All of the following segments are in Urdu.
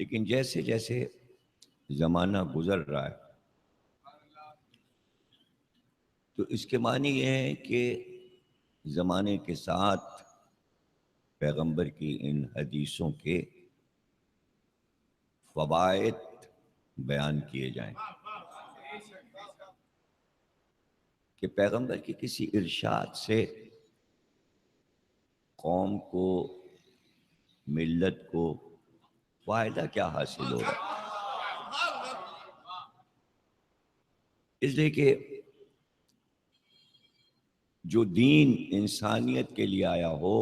لیکن جیسے جیسے زمانہ گزر رہا ہے تو اس کے معنی یہ ہے کہ زمانے کے ساتھ پیغمبر کی ان حدیثوں کے فوائد بیان کیے جائیں کہ پیغمبر کی کسی ارشاد سے قوم کو، ملت کو فائدہ کیا حاصل ہو رہا ہے۔ اس لیے کہ جو دین انسانیت کے لیے آیا ہو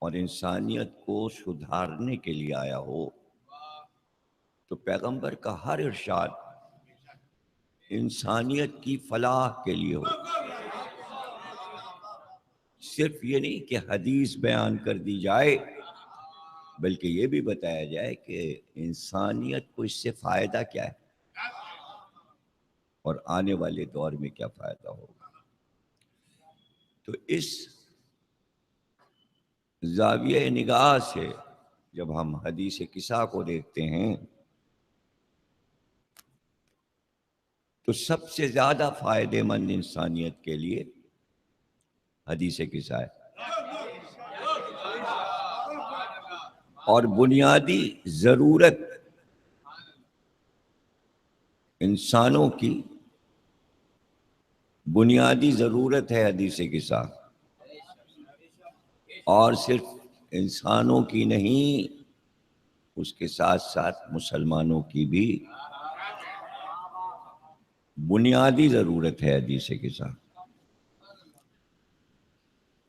اور انسانیت کو سدھارنے کے لیے آیا ہو تو پیغمبر کا ہر ارشاد انسانیت کی فلاح کے لیے ہو۔ صرف یہ نہیں کہ حدیث بیان کر دی جائے بلکہ یہ بھی بتایا جائے کہ انسانیت کو اس سے فائدہ کیا ہے اور آنے والے دور میں کیا فائدہ ہوگا۔ تو اس زاویہ نگاہ سے جب ہم حدیث کسا کو دیکھتے ہیں تو سب سے زیادہ فائدہ مند انسانیت کے لیے حدیث کسا ہے، اور بنیادی ضرورت انسانوں کی بنیادی ضرورت ہے حدیث کسا، اور صرف انسانوں کی نہیں، اس کے ساتھ ساتھ مسلمانوں کی بھی بنیادی ضرورت ہے حدیث کسا۔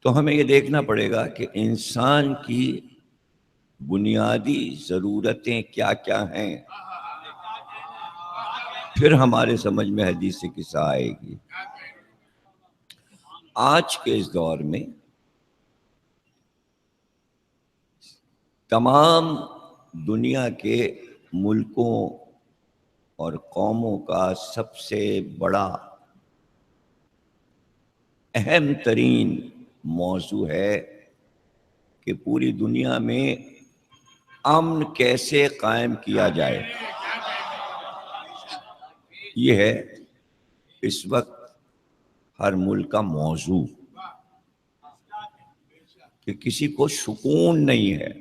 تو ہمیں یہ دیکھنا پڑے گا کہ انسان کی بنیادی ضرورتیں کیا کیا ہیں، پھر ہمارے سمجھ میں حدیث کسا آئے گی۔ آج کے اس دور میں تمام دنیا کے ملکوں اور قوموں کا سب سے بڑا اہم ترین موضوع ہے کہ پوری دنیا میں امن کیسے قائم کیا جائے۔ یہ ہے اس وقت ہر ملک کا موضوع کہ کسی کو سکون نہیں ہے،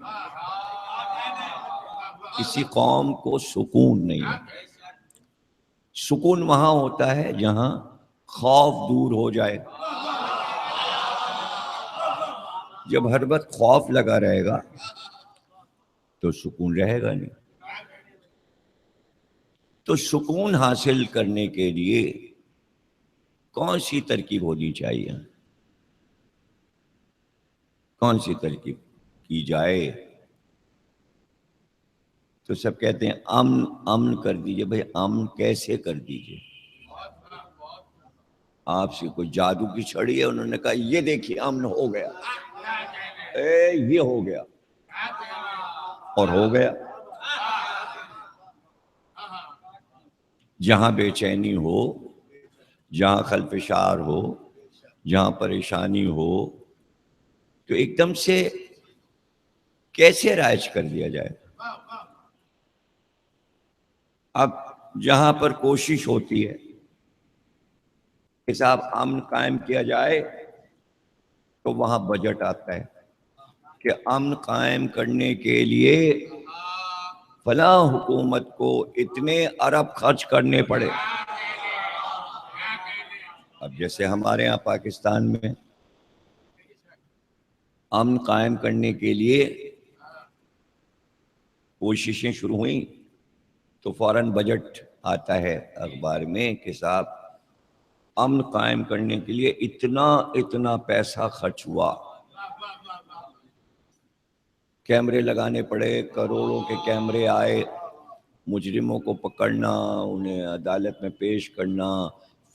کسی قوم کو سکون نہیں ہے۔ سکون وہاں ہوتا ہے جہاں خوف دور ہو جائے۔ جب ہر وقت خوف لگا رہے گا تو سکون رہے گا نہیں۔ تو سکون حاصل کرنے کے لیے کون سی ترکیب ہونی چاہیے، کون سی ترکیب کی جائے؟ تو سب کہتے ہیں امن امن کر دیجئے۔ بھئی امن کیسے کر دیجئے؟ آپ سے کوئی جادو کی چھڑی ہے، انہوں نے کہا یہ دیکھیے امن ہو گیا، یہ ہو گیا، اور ہو گیا۔ جہاں بے چینی ہو، جہاں خلفشار ہو، جہاں پریشانی ہو تو ایک دم سے کیسے رائج کر دیا جائے؟ اب جہاں پر کوشش ہوتی ہے کہ صاحب امن قائم کیا جائے تو وہاں بجٹ آتا ہے کہ امن قائم کرنے کے لیے فلاں حکومت کو اتنے ارب خرچ کرنے پڑے۔ اب جیسے ہمارے ہاں پاکستان میں امن قائم کرنے کے لیے کوششیں شروع ہوئیں تو فوراً بجٹ آتا ہے اخبار میں کہ صاحب امن قائم کرنے کے لیے اتنا پیسہ خرچ ہوا، کیمرے لگانے پڑے، کروڑوں کے کیمرے آئے، مجرموں کو پکڑنا، انہیں عدالت میں پیش کرنا،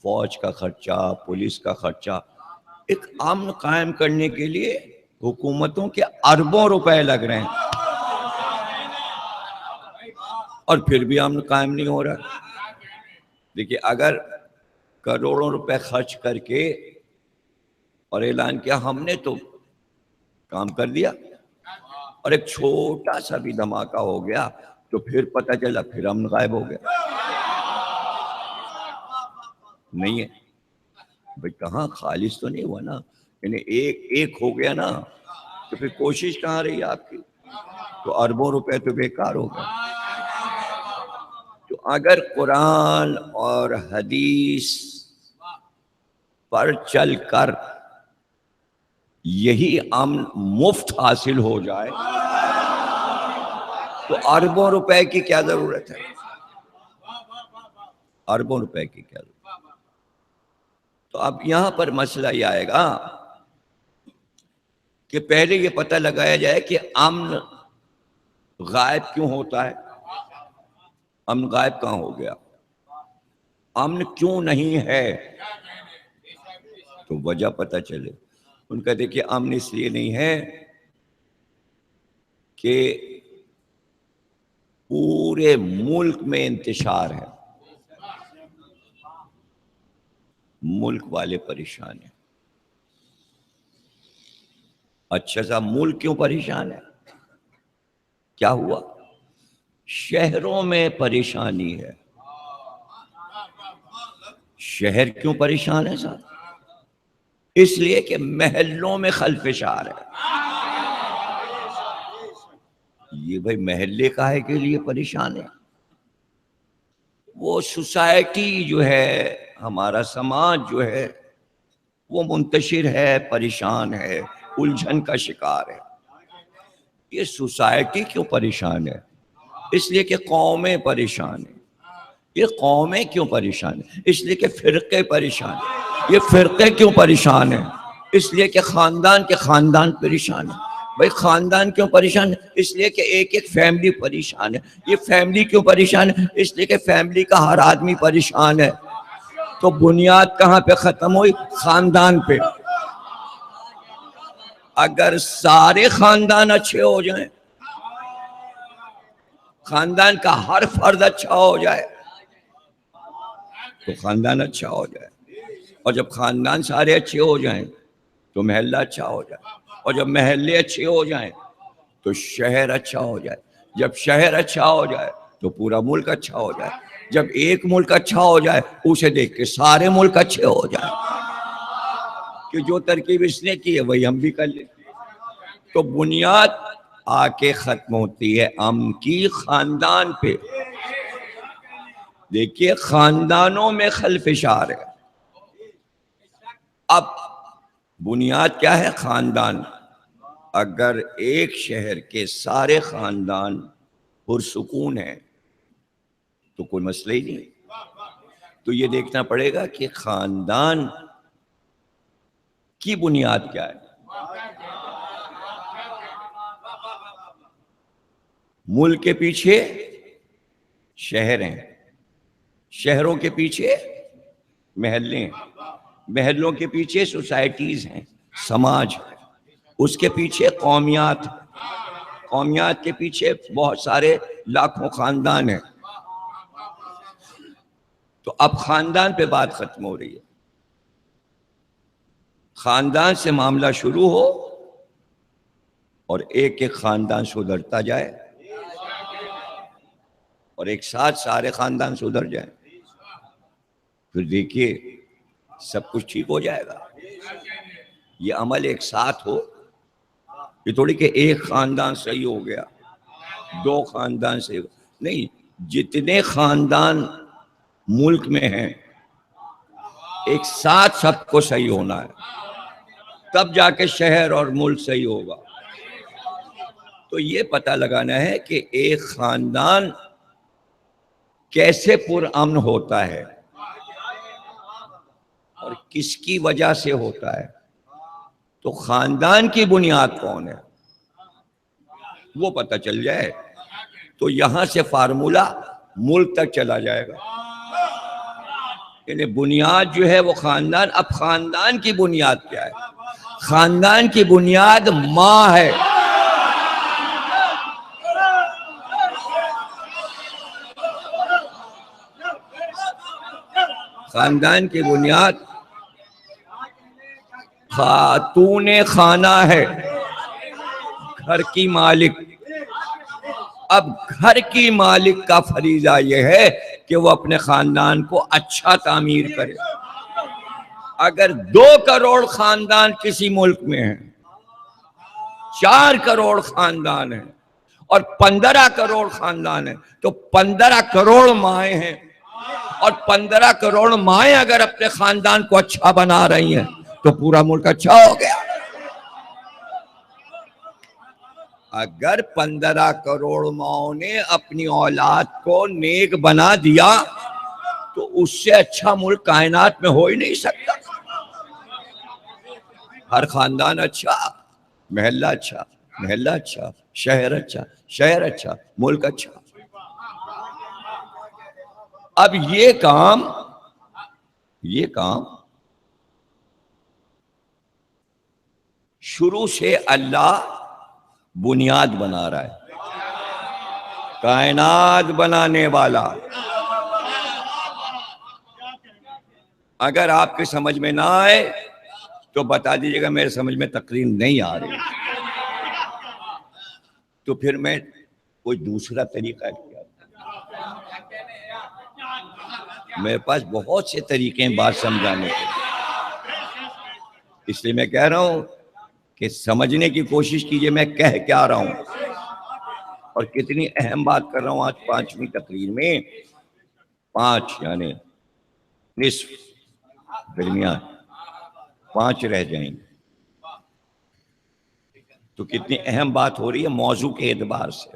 فوج کا خرچہ، پولیس کا خرچہ۔ ایک امن قائم کرنے کے لیے حکومتوں کے اربوں روپے لگ رہے ہیں اور پھر بھی امن قائم نہیں ہو رہا۔ دیکھیے اگر کروڑوں روپے خرچ کر کے اور اعلان کیا ہم نے تو کام کر دیا، اور ایک چھوٹا سا بھی دھماکہ ہو گیا تو پھر پتہ چلا پھر امن غائب ہو گیا. نہیں ہے بھئی، کہاں خالص تو نہیں ہوا نا، یعنی ایک ہو گیا نا تو پھر کوشش کہاں رہی آپ کی؟ تو اربوں روپے تو بیکار ہو گئے. تو اگر قرآن اور حدیث پر چل کر یہی امن مفت حاصل ہو جائے تو اربوں روپے کی کیا ضرورت ہے؟ اربوں روپے کی کیا ضرورت؟ تو اب یہاں پر مسئلہ یہ آئے گا کہ پہلے یہ پتہ لگایا جائے کہ امن غائب کیوں ہوتا ہے. امن غائب کہاں ہو گیا؟ امن کیوں نہیں ہے؟ تو وجہ پتہ چلے. ان کا دیکھیے امن اس لیے نہیں ہے کہ پورے ملک میں انتشار ہے، ملک والے پریشان ہیں. اچھا صاحب ملک کیوں پریشان ہے؟ کیا ہوا؟ شہروں میں پریشانی ہے. شہر کیوں پریشان ہے صاحب؟ اس لیے کہ محلوں میں خلفشار ہے. یہ بھائی محلے کاہے کے لیے پریشان ہے؟ وہ سوسائٹی جو ہے، ہمارا سماج جو ہے وہ منتشر ہے، پریشان ہے، الجھن کا شکار ہے. یہ سوسائٹی کیوں پریشان ہے؟ اس لیے کہ قومیں پریشان ہیں. یہ قومیں کیوں پریشان ہیں؟ اس لیے کہ فرقے پریشان ہیں. یہ فرقے کیوں پریشان ہیں؟ اس لیے کہ خاندان پریشان ہیں. بھائی خاندان کیوں پریشان ہے؟ اس لیے کہ ایک ایک فیملی پریشان ہے. یہ فیملی کیوں پریشان ہے؟ اس لیے کہ فیملی کا ہر آدمی پریشان ہے. تو بنیاد کہاں پہ ختم ہوئی؟ خاندان پہ. اگر سارے خاندان اچھے ہو جائیں، خاندان کا ہر فرد اچھا ہو جائے تو خاندان اچھا ہو جائے. اور جب خاندان سارے اچھے ہو جائیں تو محلہ اچھا ہو جائے. اور جب محلے اچھے ہو جائیں تو شہر اچھا ہو جائے. جب شہر اچھا ہو جائے تو پورا ملک اچھا ہو جائے. جب ایک ملک اچھا ہو جائے اسے دیکھ کے سارے ملک اچھے ہو جائیں. کہ جو ترکیب اس نے کی ہے وہی ہم بھی کر لیں. تو بنیاد آ کے ختم ہوتی ہے امن کی خاندان پہ. دیکھیے خاندانوں میں خلفشار ہے. اب بنیاد کیا ہے؟ خاندان. اگر ایک شہر کے سارے خاندان پرسکون ہیں تو کوئی مسئلہ ہی نہیں. تو یہ دیکھنا پڑے گا کہ خاندان کی بنیاد کیا ہے. ملک کے پیچھے شہر ہیں، شہروں کے پیچھے محلے ہیں، محلوں کے پیچھے سوسائٹیز ہیں، سماج ہے. اس کے پیچھے قومیات، قومیات کے پیچھے بہت سارے لاکھوں خاندان ہیں. تو اب خاندان پہ بات ختم ہو رہی ہے. خاندان سے معاملہ شروع ہو اور ایک ایک خاندان سدھرتا جائے اور ایک ساتھ سارے خاندان سدھر جائیں، پھر دیکھیے سب کچھ ٹھیک ہو جائے گا. یہ عمل ایک ساتھ ہو. یہ تھوڑی کہ ایک خاندان صحیح ہو گیا، دو خاندان صحیح ہو نہیں. جتنے خاندان ملک میں ہیں ایک ساتھ سب کو صحیح ہونا ہے، تب جا کے شہر اور ملک صحیح ہوگا. تو یہ پتہ لگانا ہے کہ ایک خاندان کیسے پرامن ہوتا ہے اور کس کی وجہ سے ہوتا ہے. تو خاندان کی بنیاد کون ہے وہ پتہ چل جائے تو یہاں سے فارمولہ ملک تک چلا جائے گا. یعنی بنیاد جو ہے وہ خاندان. اب خاندان کی بنیاد کیا ہے؟ خاندان کی بنیاد ماں ہے. خاندان کی بنیاد خاتون خانہ ہے. گھر کی مالک. اب گھر کی مالک کا فریضہ یہ ہے کہ وہ اپنے خاندان کو اچھا تعمیر کرے. اگر 2 کروڑ خاندان کسی ملک میں ہیں، 4 کروڑ خاندان ہیں اور 15 کروڑ خاندان ہیں، تو 15 کروڑ مائیں ہیں، اور 15 کروڑ مائیں اگر اپنے خاندان کو اچھا بنا رہی ہیں تو پورا ملک اچھا ہو گیا. اگر 15 کروڑ ماؤں نے اپنی اولاد کو نیک بنا دیا تو اس سے اچھا ملک کائنات میں ہو ہی نہیں سکتا. ہر خاندان اچھا، محلہ اچھا، محلہ اچھا، شہر اچھا، شہر اچھا، ملک اچھا. اب یہ کام شروع سے اللہ بنیاد بنا رہا ہے. کائنات بنانے والا. اگر آپ کے سمجھ میں نہ آئے تو بتا دیجیے گا میرے سمجھ میں تقریر نہیں آ رہی، تو پھر میں کوئی دوسرا طریقہ کیا. میرے پاس بہت سے طریقے ہیں بات سمجھانے کے، اس لیے میں کہہ رہا ہوں کہ سمجھنے کی کوشش کیجئے میں کہہ کیا رہا ہوں اور کتنی اہم بات کر رہا ہوں. آج 5ویں تقریر میں 5 یعنی نصف، درمیان 5 رہ جائیں گے، تو کتنی اہم بات ہو رہی ہے موضوع کے اعتبار سے.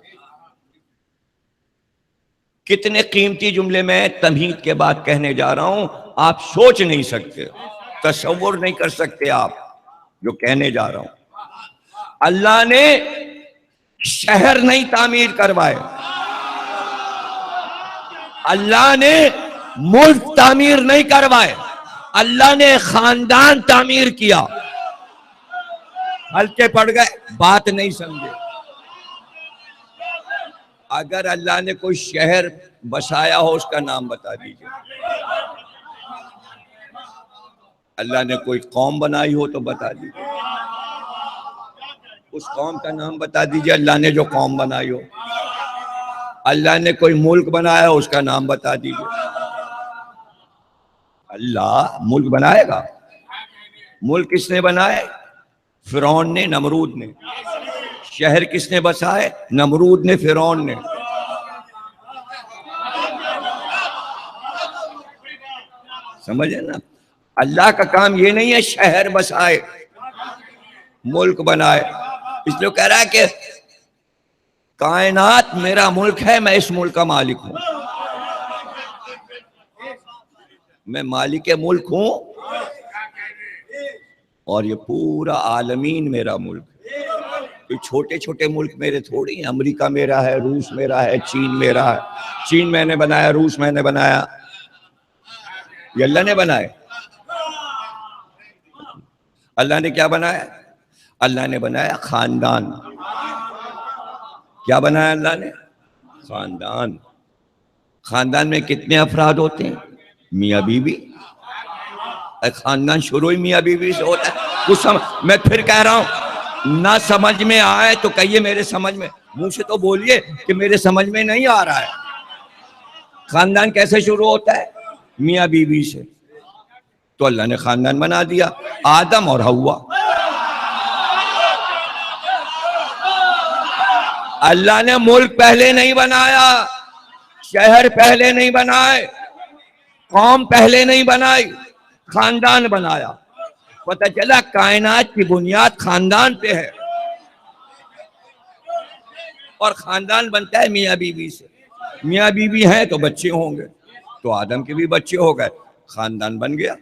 کتنے قیمتی جملے میں تمہید کے بعد کہنے جا رہا ہوں، آپ سوچ نہیں سکتے، تصور نہیں کر سکتے آپ جو کہنے جا رہا ہوں. اللہ نے شہر نہیں تعمیر کروائے، اللہ نے ملک تعمیر نہیں کروائے، اللہ نے خاندان تعمیر کیا. ہلکے پڑ گئے، بات نہیں سمجھے. اگر اللہ نے کوئی شہر بسایا ہو اس کا نام بتا دیجیے. اللہ نے کوئی قوم بنائی ہو تو بتا دیجیے، اس قوم کا نام بتا دیجیے. اللہ نے جو قوم بنائی ہو. اللہ نے کوئی ملک بنایا ہو اس کا نام بتا دیجیے. اللہ ملک بنائے گا؟ ملک کس نے بنائے؟ فرعون نے، نمرود نے. شہر کس نے بسائے؟ نمرود نے، فرعون نے. سمجھے نا؟ اللہ کا کام یہ نہیں ہے شہر بسائے، ملک بنائے. اس لیے کہہ رہا ہے کہ کائنات میرا ملک ہے، میں اس ملک کا مالک ہوں. میں مالک ملک ہوں اور یہ پورا عالمین میرا ملک ہے. یہ چھوٹے چھوٹے ملک میرے تھوڑی ہیں. امریکہ میرا ہے، روس میرا ہے، چین میرا ہے. چین میں نے بنایا، روس میں نے بنایا. یہ اللہ نے بنائے. اللہ نے کیا بنایا؟ اللہ نے بنایا خاندان. کیا بنایا اللہ نے؟ خاندان. خاندان میں کتنے افراد ہوتے ہیں؟ میاں بیوی. خاندان شروع ہی میاں بیوی سے ہوتا ہے. میں پھر کہہ رہا ہوں، نہ سمجھ میں آئے تو کہیے میرے سمجھ میں، منہ سے تو بولیے کہ میرے سمجھ میں نہیں آ رہا ہے. خاندان کیسے شروع ہوتا ہے؟ میاں بیوی سے. تو اللہ نے خاندان بنا دیا، آدم اور حوا. اللہ نے ملک پہلے نہیں بنایا، شہر پہلے نہیں بنائے، قوم پہلے نہیں بنائی، خاندان بنایا. پتہ چلا کائنات کی بنیاد خاندان پہ ہے، اور خاندان بنتا ہے میاں بیوی سے. میاں بیوی ہیں تو بچے ہوں گے، تو آدم کے بھی بچے ہو گئے، خاندان بن گیا.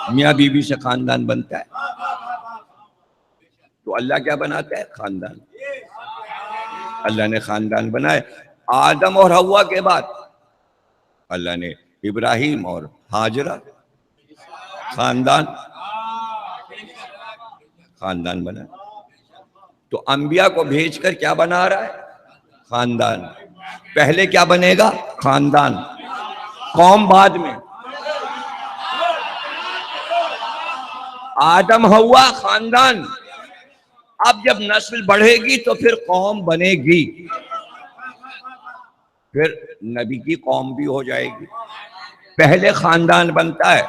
میاں بیوی سے خاندان بنتا ہے. تو اللہ کیا بناتا ہے؟ خاندان. اللہ نے خاندان بنائے. آدم اور حوا کے بعد اللہ نے ابراہیم اور ہاجرہ. خاندان بنا. تو انبیاء کو بھیج کر کیا بنا رہا ہے؟ خاندان. پہلے کیا بنے گا؟ خاندان. قوم بعد میں. آدم حوا خاندان، اب جب نسل بڑھے گی تو پھر قوم بنے گی، پھر نبی کی قوم بھی ہو جائے گی۔ پہلے خاندان بنتا ہے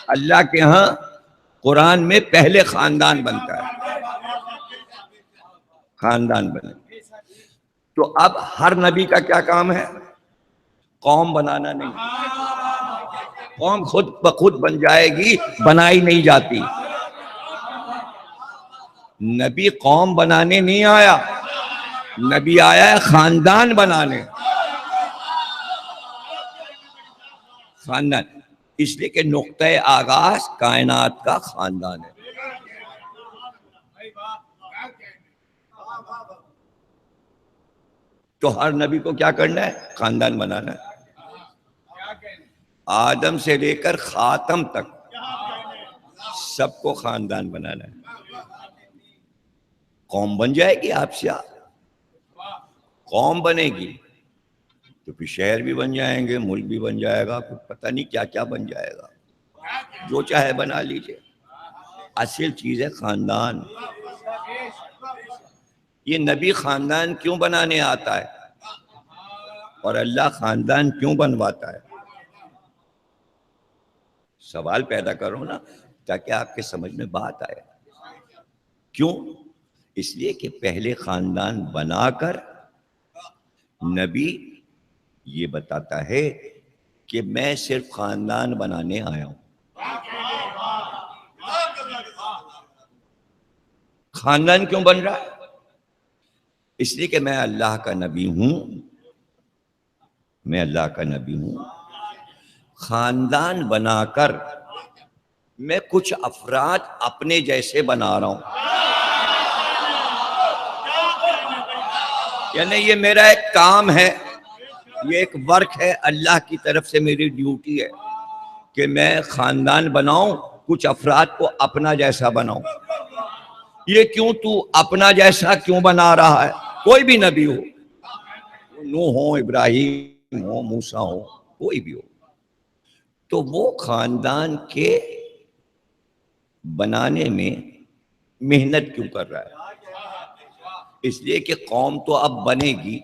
اللہ کے ہاں، قرآن میں پہلے خاندان بنتا ہے، خاندان بنے۔ تو اب ہر نبی کا کیا کام ہے؟ قوم بنانا نہیں، قوم خود بخود بن جائے گی، بنائی نہیں جاتی۔ نبی قوم بنانے نہیں آیا، نبی آیا ہے خاندان بنانے، خاندان، اس لیے کہ نقطۂ آغاز کائنات کا خاندان ہے۔ تو ہر نبی کو کیا کرنا ہے؟ خاندان بنانا ہے۔ آدم سے لے کر خاتم تک سب کو خاندان بنانا ہے۔ قوم بن جائے گی آپ سے، قوم بنے گی تو پھر شہر بھی بن جائیں گے، ملک بھی بن جائے گا، پتہ نہیں کیا کیا بن جائے گا، جو چاہے بنا لیجئے۔ اصل چیز ہے خاندان۔ یہ نبی خاندان کیوں بنانے آتا ہے اور اللہ خاندان کیوں بنواتا ہے؟ سوال پیدا کرو نا، تاکہ آپ کے سمجھ میں بات آئے۔ کیوں؟ اس لیے کہ پہلے خاندان بنا کر نبی یہ بتاتا ہے کہ میں صرف خاندان بنانے آیا ہوں۔ خاندان کیوں بن رہا ہے؟ اس لیے کہ میں اللہ کا نبی ہوں، میں اللہ کا نبی ہوں۔ خاندان بنا کر میں کچھ افراد اپنے جیسے بنا رہا ہوں، یعنی یہ میرا ایک کام ہے، یہ ایک ورک ہے، اللہ کی طرف سے میری ڈیوٹی ہے کہ میں خاندان بناؤں، کچھ افراد کو اپنا جیسا بناؤں۔ یہ کیوں تو اپنا جیسا کیوں بنا رہا ہے؟ کوئی بھی نبی ہو، نوح ہو، ابراہیم ہو، موسیٰ ہو، کوئی بھی ہو، تو وہ خاندان کے بنانے میں محنت کیوں کر رہا ہے؟ اس لیے کہ قوم تو اب بنے گی،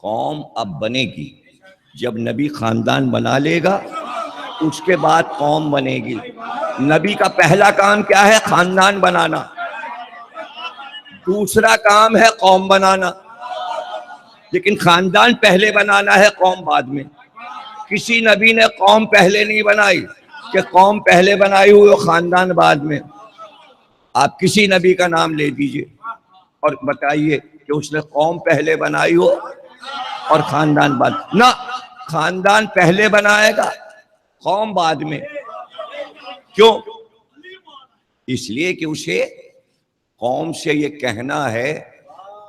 قوم اب بنے گی۔ جب نبی خاندان بنا لے گا اس کے بعد قوم بنے گی۔ نبی کا پہلا کام کیا ہے؟ خاندان بنانا۔ دوسرا کام ہے قوم بنانا، لیکن خاندان پہلے بنانا ہے، قوم بعد میں۔ کسی نبی نے قوم پہلے نہیں بنائی کہ قوم پہلے بنائی ہوئی خاندان بعد میں۔ آپ کسی نبی کا نام لے دیجئے اور بتائیے کہ اس نے قوم پہلے بنائی ہو اور خاندان بعد؟ نہ، خاندان پہلے بنائے گا، قوم بعد میں۔ کیوں؟ اس لیے کہ اسے قوم سے یہ کہنا ہے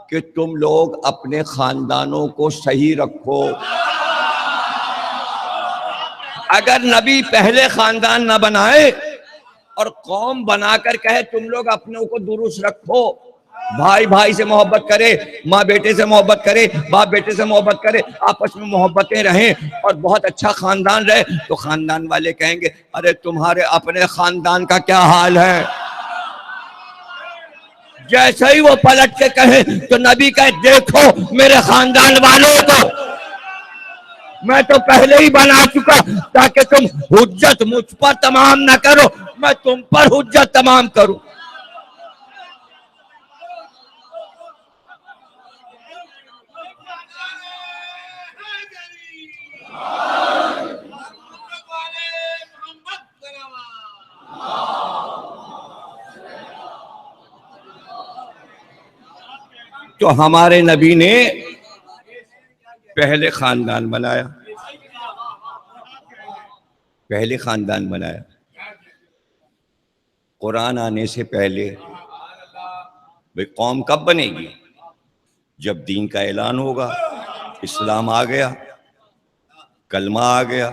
کہ تم لوگ اپنے خاندانوں کو صحیح رکھو۔ اگر نبی پہلے خاندان نہ بنائے اور قوم بنا کر کہے تم لوگ اپنوں کو درست رکھو، بھائی بھائی سے محبت کرے، ماں بیٹے سے محبت کرے، باپ بیٹے سے محبت کرے، آپس میں محبتیں رہیں اور بہت اچھا خاندان رہے، تو خاندان والے کہیں گے ارے تمہارے اپنے خاندان کا کیا حال ہے؟ جیسے ہی وہ پلٹ کے کہے تو نبی کہے دیکھو میرے خاندان والوں کو میں تو پہلے ہی بنا چکا، تاکہ تم حجت مجھ پر تمام نہ کرو، میں تم پر حجت تمام کروں۔ تو ہمارے نبی نے پہلے خاندان بنایا، پہلے خاندان بنایا۔ قرآن آنے سے پہلے بھئی قوم کب بنے گی؟ جب دین کا اعلان ہوگا، اسلام آ گیا، کلمہ آ گیا،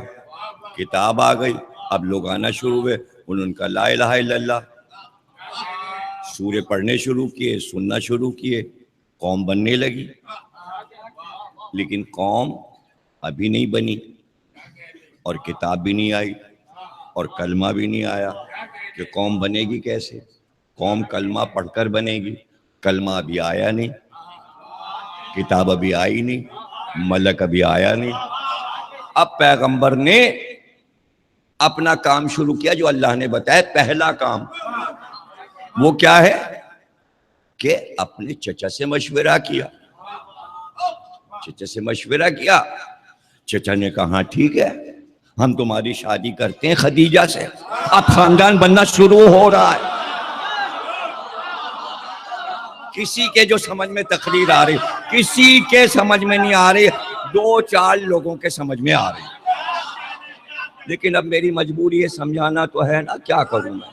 کتاب آ گئی، اب لوگ آنا شروع ہوئے، انہوں کا لا الہ الا اللہ، سورے پڑھنے شروع کیے، سننا شروع کیے، قوم بننے لگی۔ لیکن قوم ابھی نہیں بنی اور کتاب بھی نہیں آئی اور کلمہ بھی نہیں آیا۔ کہ قوم بنے گی کیسے؟ قوم کلمہ پڑھ کر بنے گی، کلمہ ابھی آیا نہیں، کتاب ابھی آئی نہیں، ملک ابھی آیا نہیں۔ اب پیغمبر نے اپنا کام شروع کیا جو اللہ نے بتایا، پہلا کام وہ کیا ہے کہ اپنے چچا سے مشورہ کیا۔ چچا سے مشورہ کیا، چچا نے کہا ہاں ٹھیک ہے، ہم تمہاری شادی کرتے ہیں خدیجہ سے۔ اب خاندان بننا شروع ہو رہا ہے۔ کسی کے جو سمجھ میں تقریر آ رہی، کسی کے سمجھ میں نہیں آ رہی، 2-4 لوگوں کے سمجھ میں آ رہی، لیکن اب میری مجبوری ہے سمجھانا تو ہے نا، کیا کروں میں؟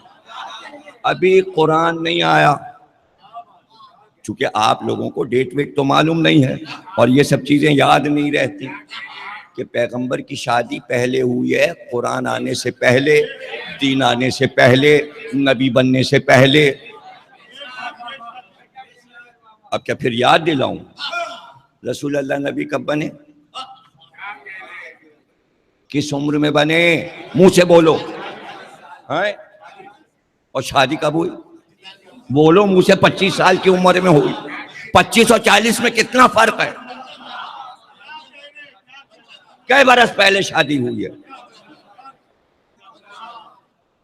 ابھی قرآن نہیں آیا، چونکہ آپ لوگوں کو ڈیٹ ویٹ تو معلوم نہیں ہے اور یہ سب چیزیں یاد نہیں رہتی کہ پیغمبر کی شادی پہلے ہوئی ہے، قرآن آنے سے پہلے، دین آنے سے پہلے، نبی بننے سے پہلے۔ اب کیا پھر یاد دلاؤں؟ رسول اللہ نبی کب بنے؟ کس عمر میں بنے؟ منہ سے بولو۔ اور شادی کب ہوئی؟ بولو منہ سے۔ 25 سال کی عمر میں ہوئی۔ 25 اور 40 میں کتنا فرق ہے؟ کئی برس پہلے شادی ہوئی ہے؟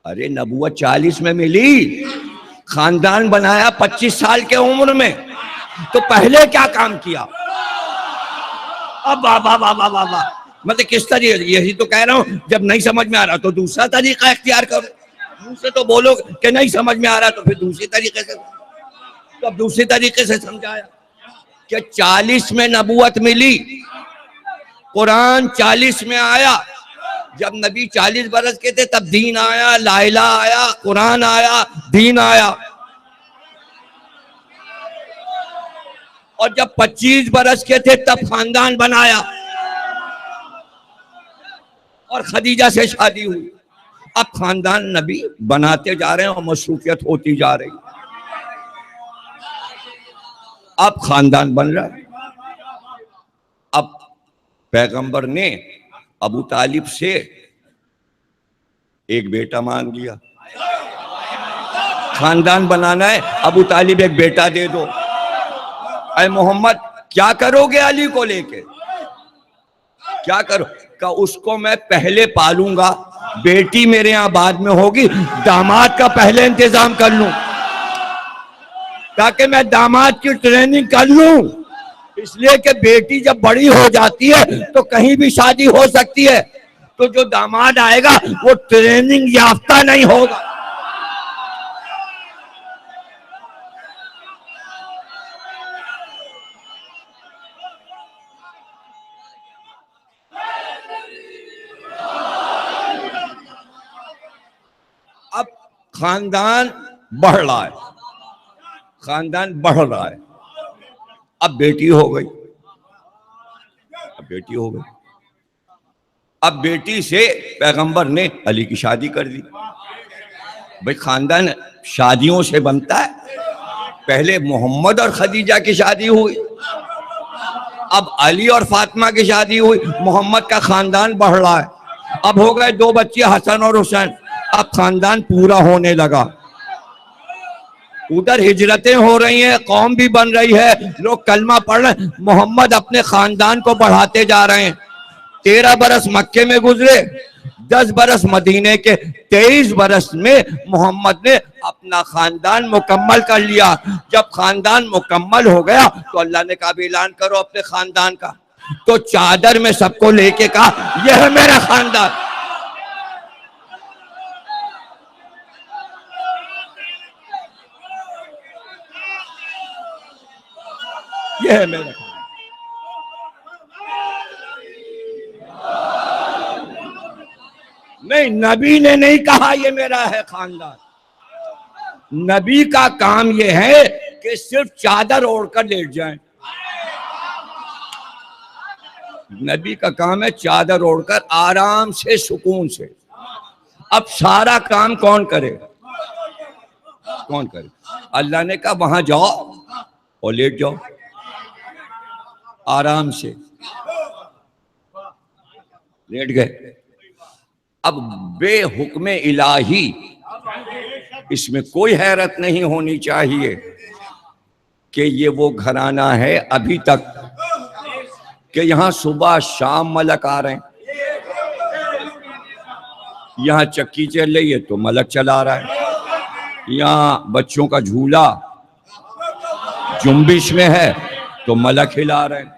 ارے نبوت 40 میں ملی، خاندان بنایا 25 سال کے عمر میں، تو پہلے کیا کام کیا؟ اب بابا بابا بابا مطلب کس طریقے؟ یہی تو کہہ رہا ہوں، جب نہیں سمجھ میں آ رہا تو دوسرا طریقہ اختیار کرو۔ منہ سے تو بولو کہ نہیں سمجھ میں آ رہا تو پھر دوسری طریقے سے، تو اب دوسری طریقے سے سمجھایا کہ 40 میں نبوت ملی، قرآن 40 میں آیا۔ جب نبی 40 برس کے تھے تب دین آیا، لا الہ آیا، قرآن آیا، دین آیا۔ اور جب 25 برس کے تھے تب خاندان بنایا اور خدیجہ سے شادی ہوئی۔ اب خاندان نبی بناتے جا رہے ہیں اور مصروفیت ہوتی جا رہی۔ اب خاندان بن رہا ہے۔ اب پیغمبر نے ابو طالب سے ایک بیٹا مانگ لیا، خاندان بنانا ہے، ابو طالب ایک بیٹا دے دو۔ اے محمد کیا کرو گے علی کو لے کے؟ کیا کرو؟ کہ اس کو میں پہلے پالوں گا، بیٹی میرے یہاں بعد میں ہوگی، داماد کا پہلے انتظام کر لوں تاکہ میں داماد کی ٹریننگ کر لوں۔ اس لیے کہ بیٹی جب بڑی ہو جاتی ہے تو کہیں بھی شادی ہو سکتی ہے، تو جو داماد آئے گا وہ ٹریننگ یافتہ نہیں ہوگا۔ اب خاندان بڑھ رہا ہے، خاندان بڑھ رہا ہے۔ اب بیٹی ہو گئی، اب بیٹی ہو گئی، اب بیٹی سے پیغمبر نے علی کی شادی کر دی۔ بھئی خاندان شادیوں سے بنتا ہے، پہلے محمد اور خدیجہ کی شادی ہوئی، اب علی اور فاطمہ کی شادی ہوئی، محمد کا خاندان بڑھ رہا ہے۔ اب ہو گئے 2 بچے حسن اور حسین، اب خاندان پورا ہونے لگا۔ ادھر ہجرتیں ہو رہی ہیں، قوم بھی بن رہی ہے، لوگ کلمہ پڑھ رہے ہیں، محمد اپنے خاندان کو بڑھاتے جا رہے ہیں۔ 13 برس مکے میں گزرے، 10 برس مدینے کے، 23 برس میں محمد نے اپنا خاندان مکمل کر لیا۔ جب خاندان مکمل ہو گیا تو اللہ نے کہا بھی اعلان کرو اپنے خاندان کا، تو چادر میں سب کو لے کے کہا یہ ہے میرا خاندان۔ یہ ہے میرا خاندان۔ نہیں، نبی نے نہیں کہا یہ میرا ہے خاندان۔ نبی کا کام یہ ہے کہ صرف چادر اوڑھ کر لیٹ جائیں۔ نبی کا کام ہے چادر اوڑھ کر آرام سے، سکون سے۔ اب سارا کام کون کرے؟ کون کرے؟ اللہ نے کہا وہاں جاؤ اور لیٹ جاؤ آرام سے، لیٹ گئے۔ اب بے حکم الہی اس میں کوئی حیرت نہیں ہونی چاہیے کہ یہ وہ گھرانہ ہے ابھی تک کہ یہاں صبح شام ملک آ رہے ہیں، یہاں چکی چل رہی ہے تو ملک چلا رہا ہے، یہاں بچوں کا جھولا جنبش میں ہے تو ملک ہلا رہے ہیں،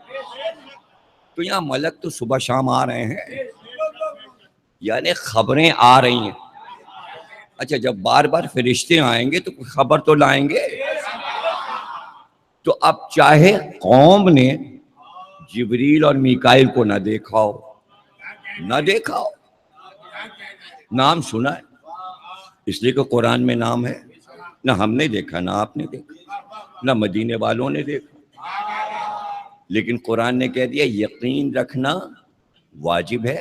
تو یہاں ملک تو صبح شام آ رہے ہیں، یعنی خبریں آ رہی ہیں۔ اچھا جب بار بار فرشتے آئیں گے تو خبر تو لائیں گے، تو اب چاہے قوم نے جبریل اور میکائیل کو نہ دیکھا ہو، نام سنا ہے، اس لیے کہ قرآن میں نام ہے، نہ ہم نے دیکھا نہ آپ نے دیکھا نہ مدینے والوں نے دیکھا، لیکن قرآن نے کہہ دیا یقین رکھنا واجب ہے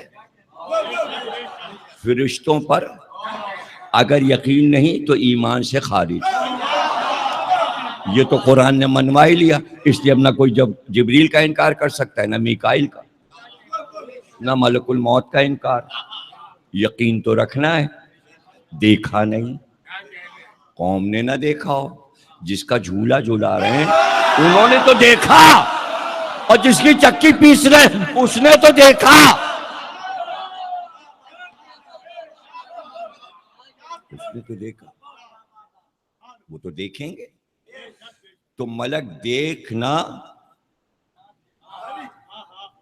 فرشتوں پر، اگر یقین نہیں تو ایمان سے خارج۔ یہ تو قرآن نے منوا ہی لیا، اس لیے اب نہ کوئی جبریل کا انکار کر سکتا ہے، نہ میکائیل کا، نہ ملک الموت کا انکار۔ یقین تو رکھنا ہے، دیکھا نہیں، قوم نے نہ دیکھا ہو، جس کا جھولا جھولا رہے ہیں انہوں نے تو دیکھا، اور جس کی چکی پیس رہے اس نے تو دیکھا، اس نے تو دیکھا، وہ تو دیکھیں گے۔ تو ملک دیکھنا،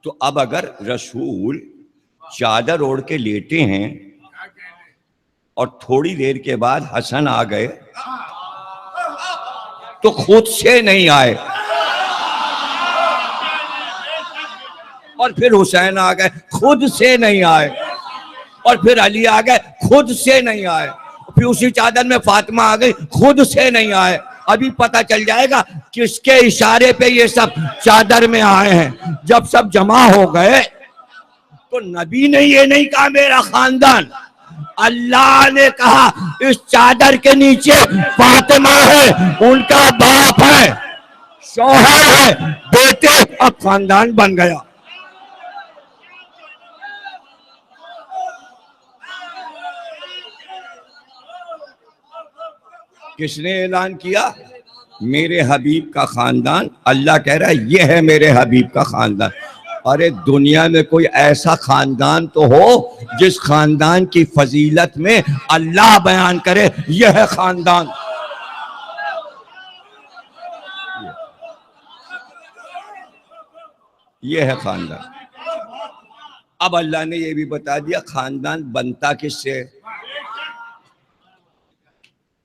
تو اب اگر رسول چادر اوڑھ کے لیٹے ہیں اور تھوڑی دیر کے بعد حسن آ گئے تو خود سے نہیں آئے، اور پھر حسین آ گئے خود سے نہیں آئے، اور پھر علی آ گئے خود سے نہیں آئے، پھر اسی چادر میں فاطمہ آ گئی خود سے نہیں آئے۔ ابھی پتہ چل جائے گا کس کے اشارے پہ یہ سب چادر میں آئے ہیں۔ جب سب جمع ہو گئے تو نبی نے یہ نہیں کہا میرا خاندان، اللہ نے کہا اس چادر کے نیچے فاطمہ ہے، ان کا باپ ہے، شوہر ہے، بیٹے، اب خاندان بن گیا۔ کس نے اعلان کیا؟ میرے حبیب کا خاندان۔ اللہ کہہ رہا ہے یہ ہے میرے حبیب کا خاندان۔ ارے دنیا میں کوئی ایسا خاندان تو ہو جس خاندان کی فضیلت میں اللہ بیان کرے یہ ہے خاندان۔ یہ ہے خاندان۔ اب اللہ نے یہ بھی بتا دیا خاندان بنتا کس سے؟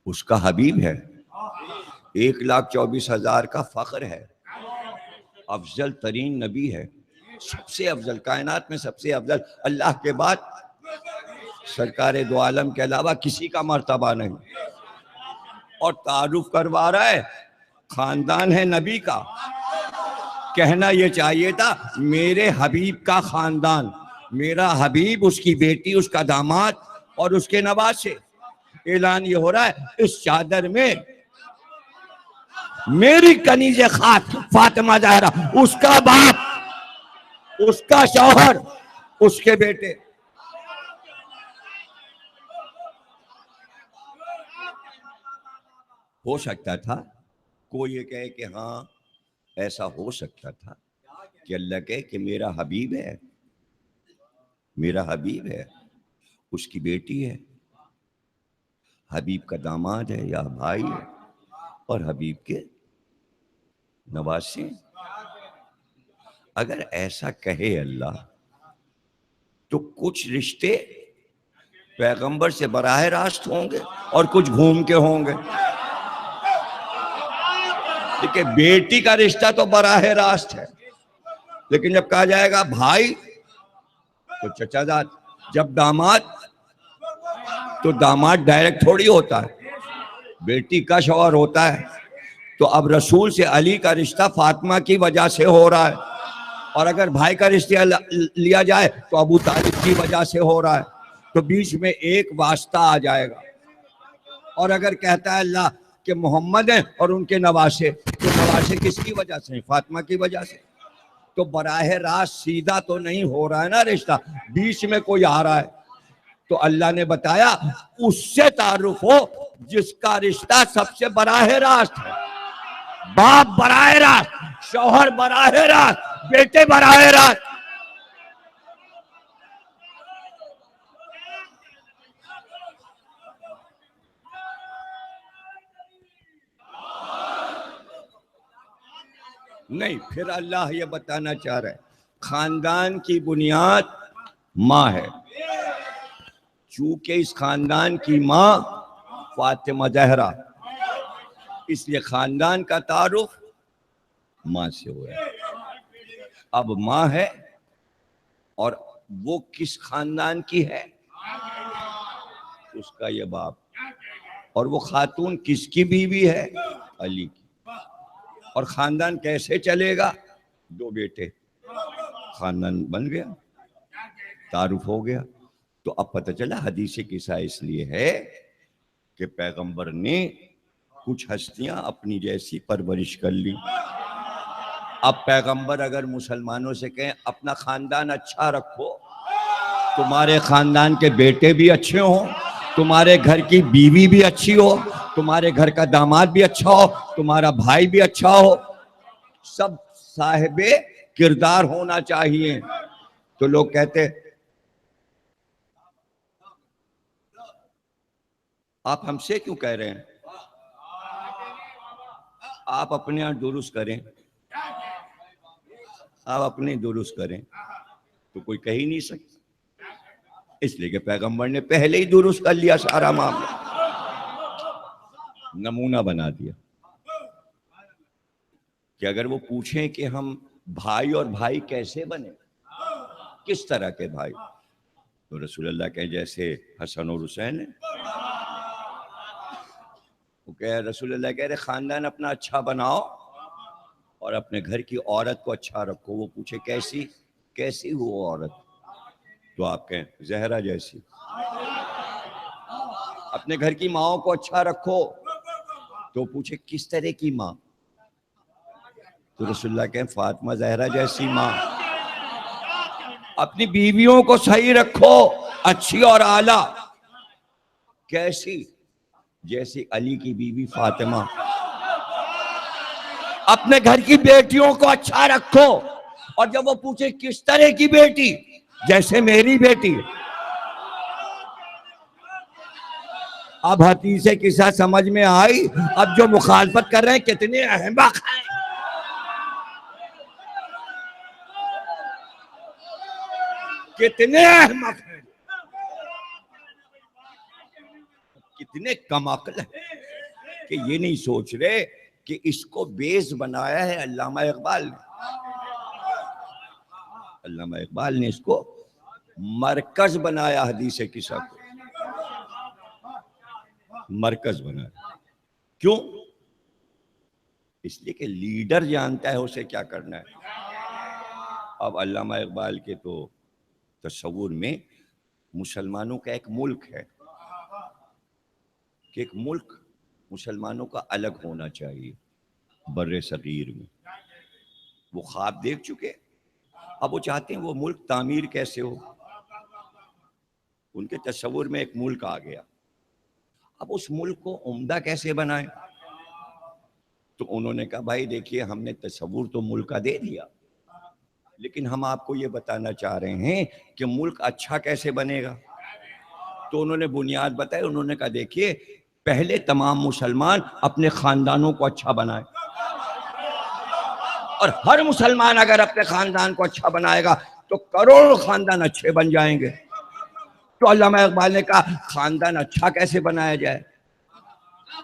اس کا حبیب ہے، 1,24,000 کا فخر ہے، افضل ترین نبی ہے، سب سے افضل، کائنات میں سب سے افضل، اللہ کے بعد سرکار دو عالم کے علاوہ کسی کا مرتبہ نہیں، اور تعارف کروا رہا ہے خاندان ہے نبی کا۔ کہنا یہ چاہیے تھا میرے حبیب کا خاندان، میرا حبیب، اس کی بیٹی، اس کا داماد اور اس کے نواسے۔ اعلان یہ ہو رہا ہے اس چادر میں میری کنیز خاص فاطمہ زہرا، اس کا باپ، اس کا شوہر، اس کے بیٹے۔ ہو سکتا تھا کوئی یہ کہے کہ ہاں ایسا ہو سکتا تھا کہ اللہ کہے کہ میرا حبیب ہے، میرا حبیب ہے، اس کی بیٹی ہے، حبیب کا داماد ہے یا بھائی ہے، اور حبیب کے نواسے۔ اگر ایسا کہے اللہ تو کچھ رشتے پیغمبر سے براہ راست ہوں گے اور کچھ گھوم کے ہوں گے۔ کہ بیٹی کا رشتہ تو براہ راست ہے، لیکن جب کہا جائے گا بھائی تو چچا زاد، جب داماد تو داماد ڈائریکٹ تھوڑی ہوتا ہے، بیٹی کا شوہر ہوتا ہے۔ تو اب رسول سے علی کا رشتہ فاطمہ کی وجہ سے ہو رہا ہے، اور اگر بھائی کا رشتہ لیا جائے تو ابو طالب کی وجہ سے ہو رہا ہے، تو بیچ میں ایک واسطہ آ جائے گا۔ اور اگر کہتا ہے اللہ کہ محمد ہیں اور ان کے نواسے، تو نواسے کس کی وجہ سے؟ فاطمہ کی وجہ سے۔ تو براہ راست سیدھا تو نہیں ہو رہا ہے نا رشتہ، بیچ میں کوئی آ رہا ہے۔ تو اللہ نے بتایا اس سے تعارف ہو جس کا رشتہ سب سے براہ راست ہے، باپ براہ راست، شوہر براہ راست، بیٹے براہ راست. نہیں، پھر اللہ یہ بتانا چاہ رہا ہے خاندان کی بنیاد ماں ہے. چونکہ اس خاندان کی ماں فاطمہ زہرا، اس لیے خاندان کا تعارف ماں سے ہوا ہے. اب ماں ہے اور وہ کس خاندان کی ہے؟ اس کا یہ باپ. اور وہ خاتون کس کی بیوی ہے؟ علی کی. اور خاندان کیسے چلے گا؟ دو بیٹے، خاندان بن گیا، تعارف ہو گیا. تو اب پتہ چلا حدیث قصہ اس لیے ہے کہ پیغمبر نے کچھ ہستیاں اپنی جیسی پرورش کر لی. اب پیغمبر اگر مسلمانوں سے کہیں اپنا خاندان اچھا رکھو، تمہارے خاندان کے بیٹے بھی اچھے ہوں، تمہارے گھر کی بیوی بھی اچھی ہو، تمہارے گھر کا داماد بھی اچھا ہو، تمہارا بھائی بھی اچھا ہو، سب صاحب کردار ہونا چاہیے. تو لوگ کہتے آپ ہم سے کیوں کہہ رہے ہیں؟ آپ اپنے یہاں درست کریں، آپ اپنے درست کریں تو کوئی کہہ ہی نہیں سکتا. اس لیے کہ پیغمبر نے پہلے ہی درست کر لیا سارا معاملہ، نمونہ بنا دیا. کہ اگر وہ پوچھیں کہ ہم بھائی اور بھائی کیسے بنے، کس طرح کے بھائی، تو رسول اللہ کہیں جیسے حسن اور حسین ہیں. وہ کہ رسول اللہ کہہ رہے خاندان اپنا اچھا بناؤ اور اپنے گھر کی عورت کو اچھا رکھو. وہ پوچھے کیسی ہو عورت، تو آپ کہیں زہرا جیسی. اپنے گھر کی ماؤں کو اچھا رکھو، تو پوچھے کس طرح کی ماں، تو رسول اللہ کہیں فاطمہ زہرا جیسی ماں. اپنی بیویوں کو صحیح رکھو، اچھی اور اعلیٰ. کیسی؟ جیسے علی کی بیوی فاطمہ. اپنے گھر کی بیٹیوں کو اچھا رکھو، اور جب وہ پوچھے کس طرح کی بیٹی، جیسے میری بیٹی. اب حدیث قصہ سمجھ میں آئی؟ اب جو مخالفت کر رہے ہیں کتنے احمق ہیں، کتنے احمق ہیں، کتنے کم عقل ہیں کہ یہ نہیں سوچ رہے کہ اس کو بیس بنایا ہے علامہ اقبال نے. علامہ اقبال نے اس کو مرکز بنایا، حدیث قصہ کو مرکز بنایا. کیوں؟ اس لیے کہ لیڈر جانتا ہے اسے کیا کرنا ہے. اب علامہ اقبال کے تو تصور میں مسلمانوں کا ایک ملک ہے کہ ایک ملک مسلمانوں کا الگ ہونا چاہیے بر صغیر میں. وہ خواب دیکھ چکے، اب وہ چاہتے ہیں وہ ملک تعمیر کیسے ہو. ان کے تصور میں ایک ملک آ گیا، اب اس ملک کو عمدہ کیسے بنائیں. تو انہوں نے کہا بھائی دیکھیے ہم نے تصور تو ملک کا دے دیا، لیکن ہم آپ کو یہ بتانا چاہ رہے ہیں کہ ملک اچھا کیسے بنے گا. تو انہوں نے بنیاد بتائی. انہوں نے کہا دیکھیے پہلے تمام مسلمان اپنے خاندانوں کو اچھا بنائیں، اور ہر مسلمان اگر اپنے خاندان کو اچھا بنائے گا تو کروڑوں خاندان اچھے بن جائیں گے. تو علامہ اقبال نے کہا خاندان اچھا کیسے بنایا جائے.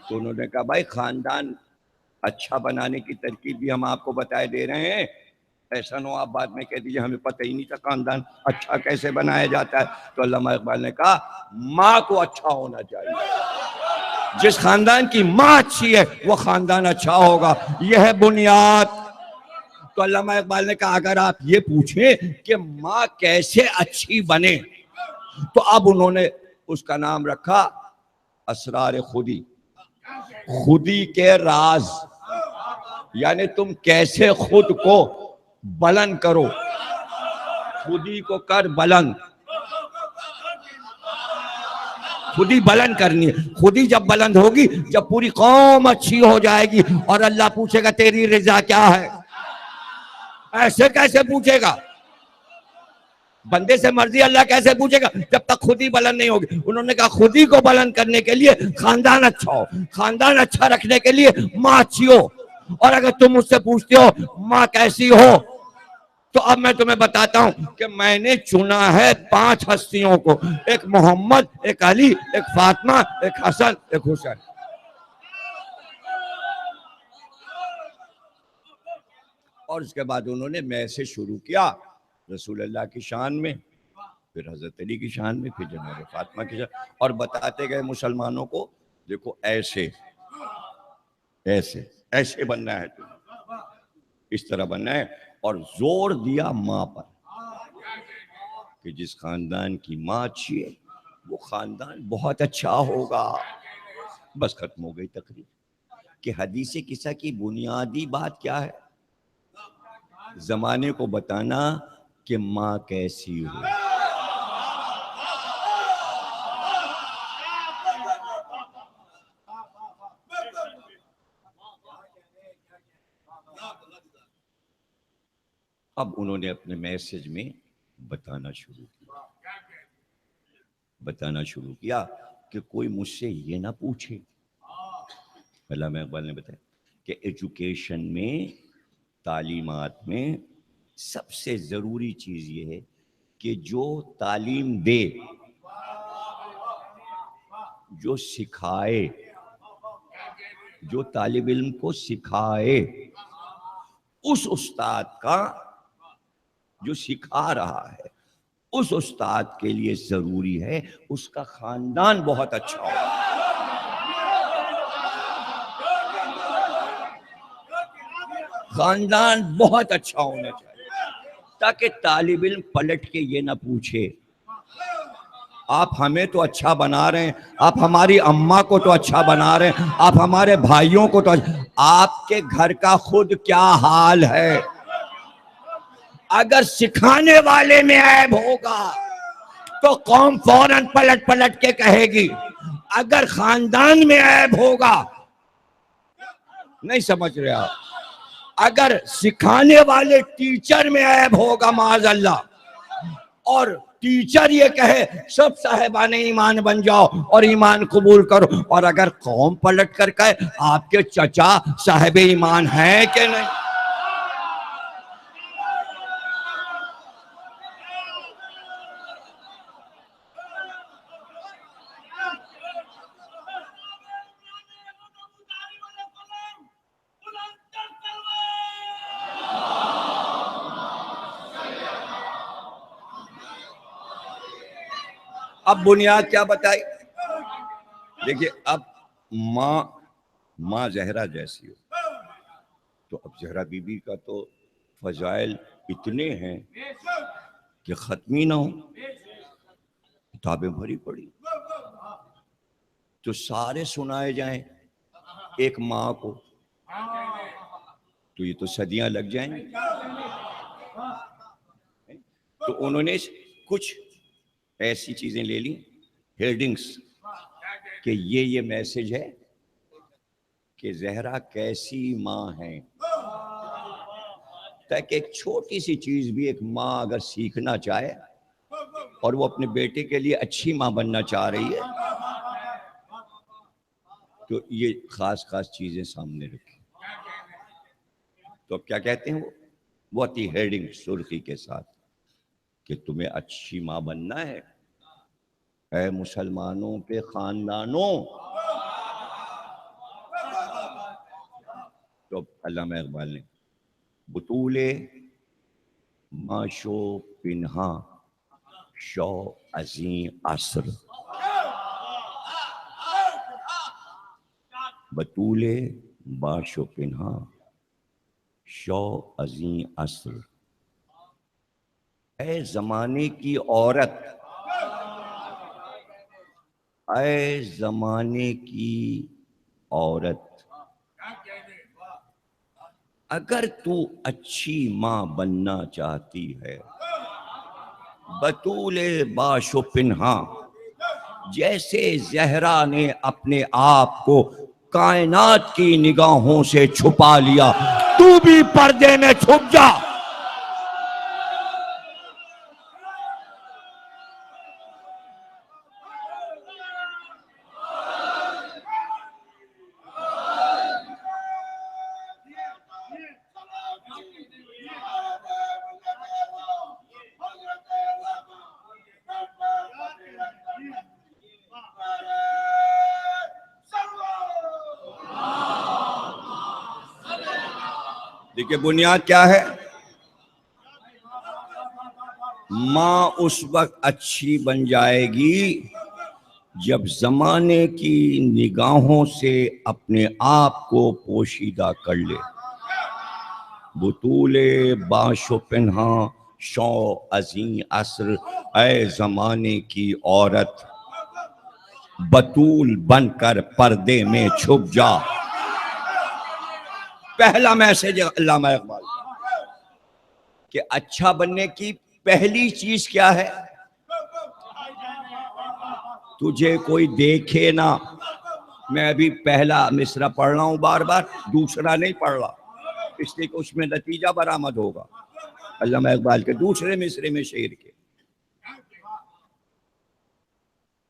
تو انہوں نے کہا بھائی خاندان اچھا بنانے کی ترکیب بھی ہم آپ کو بتائے دے رہے ہیں، ایسا نہ ہو آپ بعد میں کہہ دیجیے ہمیں پتہ ہی نہیں تھا خاندان اچھا کیسے بنایا جاتا ہے. تو علامہ اقبال نے کہا ماں کو اچھا ہونا چاہیے، جس خاندان کی ماں اچھی ہے وہ خاندان اچھا ہوگا. یہ ہے بنیاد. تو علامہ اقبال نے کہا اگر آپ یہ پوچھیں کہ ماں کیسے اچھی بنے، تو اب انہوں نے اس کا نام رکھا اسرار خودی، خودی کے راز. یعنی تم کیسے خود کو بلند کرو، خودی کو کر بلند. خود ہی بلند کرنی ہے. خود ہی جب بلند ہوگی، جب پوری قوم اچھی ہو جائے گی اور اللہ پوچھے گا تیری رضا کیا ہے. ایسے کیسے پوچھے گا؟ بندے سے مرضی اللہ کیسے پوچھے گا جب تک خود ہی بلند نہیں ہوگی. انہوں نے کہا خود ہی کو بلند کرنے کے لیے خاندان اچھا ہو، خاندان اچھا رکھنے کے لیے ماں اچھی ہو. اور اگر تم مجھ سے پوچھتے ہو ماں کیسی ہو، تو اب میں تمہیں بتاتا ہوں کہ میں نے چنا ہے 5 ہستیوں کو، ایک محمد، ایک علی، ایک فاطمہ، ایک حسن، ایک حسین. اور اس کے بعد انہوں نے میں سے شروع کیا رسول اللہ کی شان میں، پھر حضرت علی کی شان میں، پھر جناب فاطمہ کی شان، اور بتاتے گئے مسلمانوں کو دیکھو ایسے ایسے ایسے بننا ہے، تمہیں اس طرح بننا ہے. اور زور دیا ماں پر کہ جس خاندان کی ماں اچھی ہے وہ خاندان بہت اچھا ہوگا. بس ختم ہو گئی تقریر. کہ حدیث قصہ کی بنیادی بات کیا ہے؟ زمانے کو بتانا کہ ماں کیسی ہو. اب انہوں نے اپنے میسج میں بتانا شروع کیا کہ کوئی مجھ سے یہ نہ پوچھے. علامہ اقبال نے بتایا کہ ایجوکیشن میں، تعلیمات میں سب سے ضروری چیز یہ ہے کہ جو تعلیم دے، جو سکھائے، جو طالب علم کو سکھائے، اس استاد کا جو سکھا رہا ہے اس استاد کے لیے ضروری ہے اس کا خاندان بہت اچھا ہو. خاندان بہت اچھا ہونا چاہیے تاکہ طالب علم پلٹ کے یہ نہ پوچھے آپ ہمیں تو اچھا بنا رہے ہیں، آپ ہماری اماں کو تو اچھا بنا رہے ہیں، آپ ہمارے بھائیوں کو تو آپ کے گھر کا خود کیا حال ہے. اگر سکھانے والے میں عیب ہوگا تو قوم فوراً پلٹ کے کہے گی. اگر خاندان میں عیب ہوگا، نہیں سمجھ رہے آپ، اگر سکھانے والے ٹیچر میں عیب ہوگا معاذ اللہ، اور ٹیچر یہ کہے سب صاحبان ایمان بن جاؤ اور ایمان قبول کرو، اور اگر قوم پلٹ کر کہے آپ کے چچا صاحب ایمان ہیں کہ نہیں. اب بنیاد کیا بتائی؟ دیکھیے اب ماں زہرا جیسی ہو، تو اب زہرا بی بی کا تو فضائل اتنے ہیں کہ ختمی نہ ہو. کتابیں بھری پڑی تو سارے سنائے جائیں ایک ماں کو تو یہ تو صدیاں لگ جائیں گی. تو انہوں نے کچھ ایسی چیزیں لے لی ہیڈنگز کہ یہ میسج ہے کہ زہرا کیسی ماں ہے، تاکہ ایک چھوٹی سی چیز بھی ایک ماں اگر سیکھنا چاہے اور وہ اپنے بیٹے کے لیے اچھی ماں بننا چاہ رہی ہے تو یہ خاص چیزیں سامنے رکھی. تو اب کیا کہتے ہیں وہ آتی ہیڈنگ سرخی کے ساتھ کہ تمہیں اچھی ماں بننا ہے اے مسلمانوں کے خاندانوں. تو علامہ اقبال نے بطول ماشو پنہا شو عظیم عصر، بطول باشو پنہا شو عظیم عصر، اے زمانے کی عورت، اے زمانے کی عورت، اگر تو اچھی ماں بننا چاہتی ہے بطول باش و پنہا، جیسے زہرا نے اپنے آپ کو کائنات کی نگاہوں سے چھپا لیا، تو بھی پردے میں چھپ جا۔ دیکھیے بنیاد کیا ہے؟ ماں اس وقت اچھی بن جائے گی جب زمانے کی نگاہوں سے اپنے آپ کو پوشیدہ کر لے۔ بطول باش و پنہاں شو ازیں عصر، اے زمانے کی عورت بطول بن کر پردے میں چھپ جا۔ پہلا میسج علامہ اقبال کہ اچھا بننے کی پہلی چیز کیا ہے؟ تجھے کوئی دیکھے نہ۔ میں ابھی پہلا مصرع پڑھ رہا ہوں بار بار، دوسرا نہیں پڑھ رہا، اس لیے کہ اس میں نتیجہ برآمد ہوگا۔ علامہ اقبال کے دوسرے مصرے میں شعر کے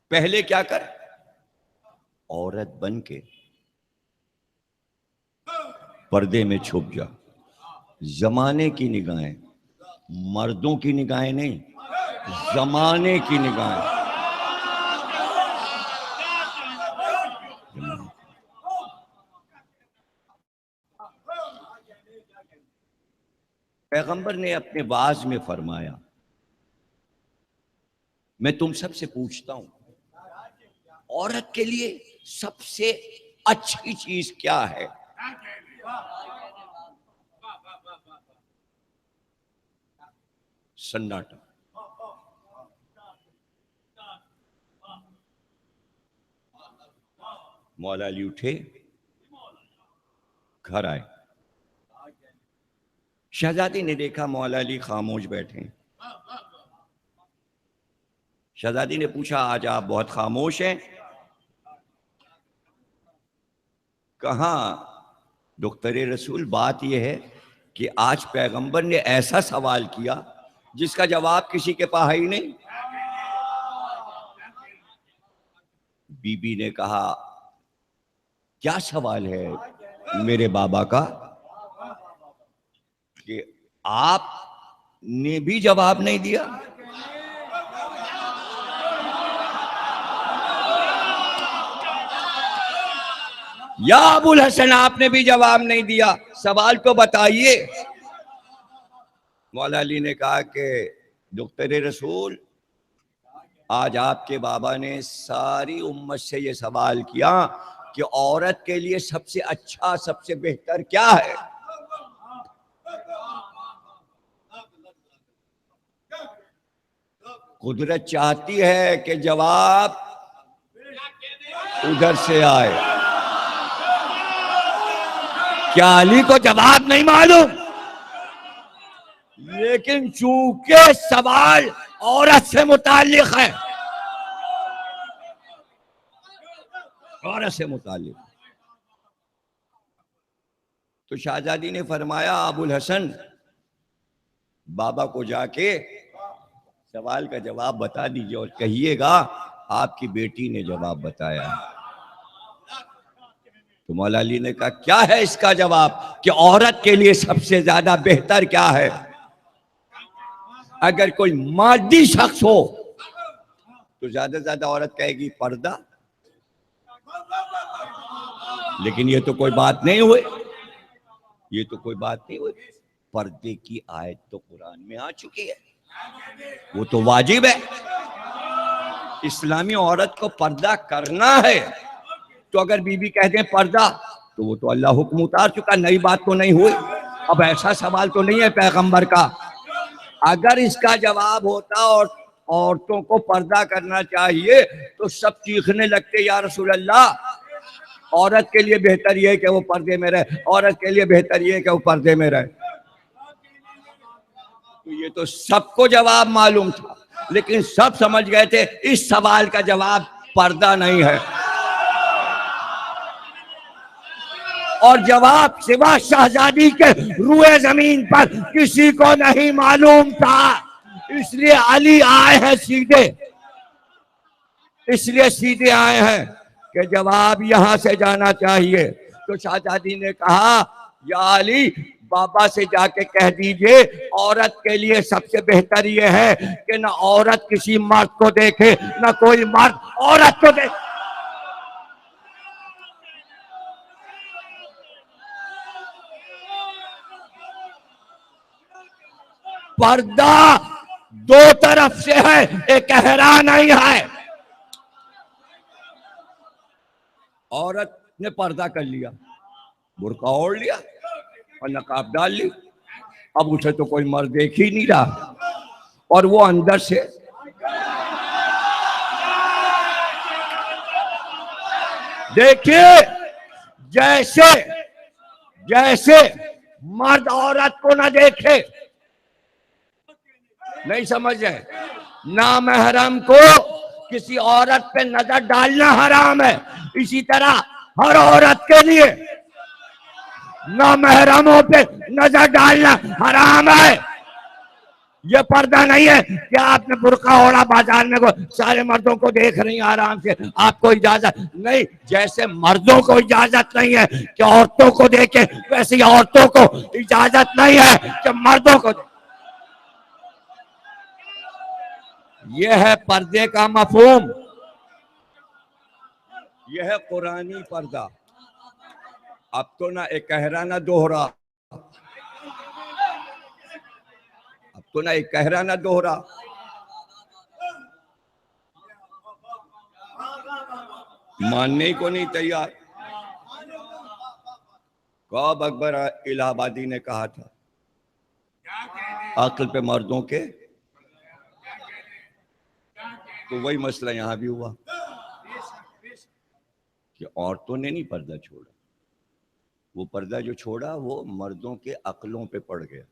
پہلے کیا کر؟ عورت بن کے پردے میں چھپ جا۔ زمانے کی نگاہیں، مردوں کی نگاہیں نہیں، زمانے کی نگاہیں۔ پیغمبر نے اپنے واعظ میں فرمایا، میں تم سب سے پوچھتا ہوں عورت کے لیے سب سے اچھی چیز کیا ہے؟ سناٹا۔ مولا علی اٹھے، گھر آئے۔ شہزادی نے دیکھا مولا علی خاموش بیٹھے۔ شہزادی نے پوچھا آج آپ بہت خاموش ہیں؟ کہاں دختر رسول، بات یہ ہے کہ آج پیغمبر نے ایسا سوال کیا جس کا جواب کسی کے پاس ہی نہیں۔ بی بی نے کہا کیا سوال ہے میرے بابا کا؟ کہ آپ نے بھی جواب نہیں دیا۔ یا ابو الحسن آپ نے بھی جواب نہیں دیا، سوال تو بتائیے۔ مولا علی نے کہا کہ دختر رسول، آج آپ کے بابا نے ساری امت سے یہ سوال کیا کہ عورت کے لیے سب سے اچھا، سب سے بہتر کیا ہے؟ قدرت چاہتی ہے کہ جواب ادھر سے آئے۔ کیا علی کو جواب نہیں معلوم؟ لیکن چونکہ سوال عورت سے متعلق ہے، عورت سے متعلق، تو شہزادی نے فرمایا ابو الحسن بابا کو جا کے سوال کا جواب بتا دیجئے اور کہیے گا آپ کی بیٹی نے جواب بتایا۔ تو مولا علی نے کہا کیا ہے اس کا جواب کہ عورت کے لیے سب سے زیادہ بہتر کیا ہے؟ اگر کوئی مادی شخص ہو تو زیادہ سے زیادہ عورت کہے گی پردہ، لیکن یہ تو کوئی بات نہیں ہوئی، یہ تو کوئی بات نہیں ہوئی۔ پردے کی آیت تو قرآن میں آ چکی ہے، وہ تو واجب ہے۔ اسلامی عورت کو پردہ کرنا ہے، تو اگر بی بی کہہ دیں پردہ تو وہ تو اللہ حکم اتار چکا، نئی بات تو نہیں ہوئی۔ اب ایسا سوال تو نہیں ہے پیغمبر کا۔ اگر اس کا جواب ہوتا اور عورتوں کو پردہ کرنا چاہیے تو سب چیخنے لگتے یا رسول اللہ عورت کے لیے بہتر یہ ہے کہ وہ پردے میں رہے، عورت کے لیے بہتر یہ ہے کہ وہ پردے میں رہے۔ تو یہ تو سب کو جواب معلوم تھا، لیکن سب سمجھ گئے تھے اس سوال کا جواب پردہ نہیں ہے. اور جواب سوا شہزادی کے روئے زمین پر کسی کو نہیں معلوم تھا. اس لیے علی آئے ہیں سیدھے، اس لیے سیدھے آئے ہیں کہ جواب یہاں سے جانا چاہیے. تو شہزادی نے کہا یا علی بابا سے جا کے کہہ دیجئے عورت کے لیے سب سے بہتر یہ ہے کہ نہ عورت کسی مرد کو دیکھے نہ کوئی مرد عورت کو دیکھے. پردہ دو طرف سے ہے، ایک احرا نہیں ہے. عورت نے پردہ کر لیا، برقع اوڑھ لیا اور نقاب ڈال لی. اب اسے تو کوئی مرد دیکھ ہی نہیں رہا، اور وہ اندر سے دیکھیے جیسے مرد عورت کو نہ دیکھے، نہیں سمجھ رہے، نامحرم کو کسی عورت پہ نظر ڈالنا حرام ہے. اسی طرح ہر عورت کے لیے نامحرموں پہ نظر ڈالنا حرام ہے. یہ پردہ نہیں ہے کہ آپ نے برقع اوڑھا بازار میں سارے مردوں کو دیکھ رہی ہیں آرام سے، آپ کو اجازت نہیں. جیسے مردوں کو اجازت نہیں ہے کہ عورتوں کو دیکھیں، ویسے عورتوں کو اجازت نہیں ہے کہ مردوں کو دیکھیں. یہ ہے پردے کا مفہوم، یہ ہے قرآنی پردہ. اب تو نہ ایک کہرا نہ دوہرا، اب تو نہ ایک کہرا نہ دوہرا. ماننے کو نہیں تیار. کب اکبر الہ آبادی نے کہا تھا عقل پہ مردوں کے، تو وہی مسئلہ یہاں بھی ہوا کہ عورتوں نے نہیں پردہ چھوڑا، وہ پردہ جو چھوڑا وہ مردوں کے عقلوں پہ پڑ گیا.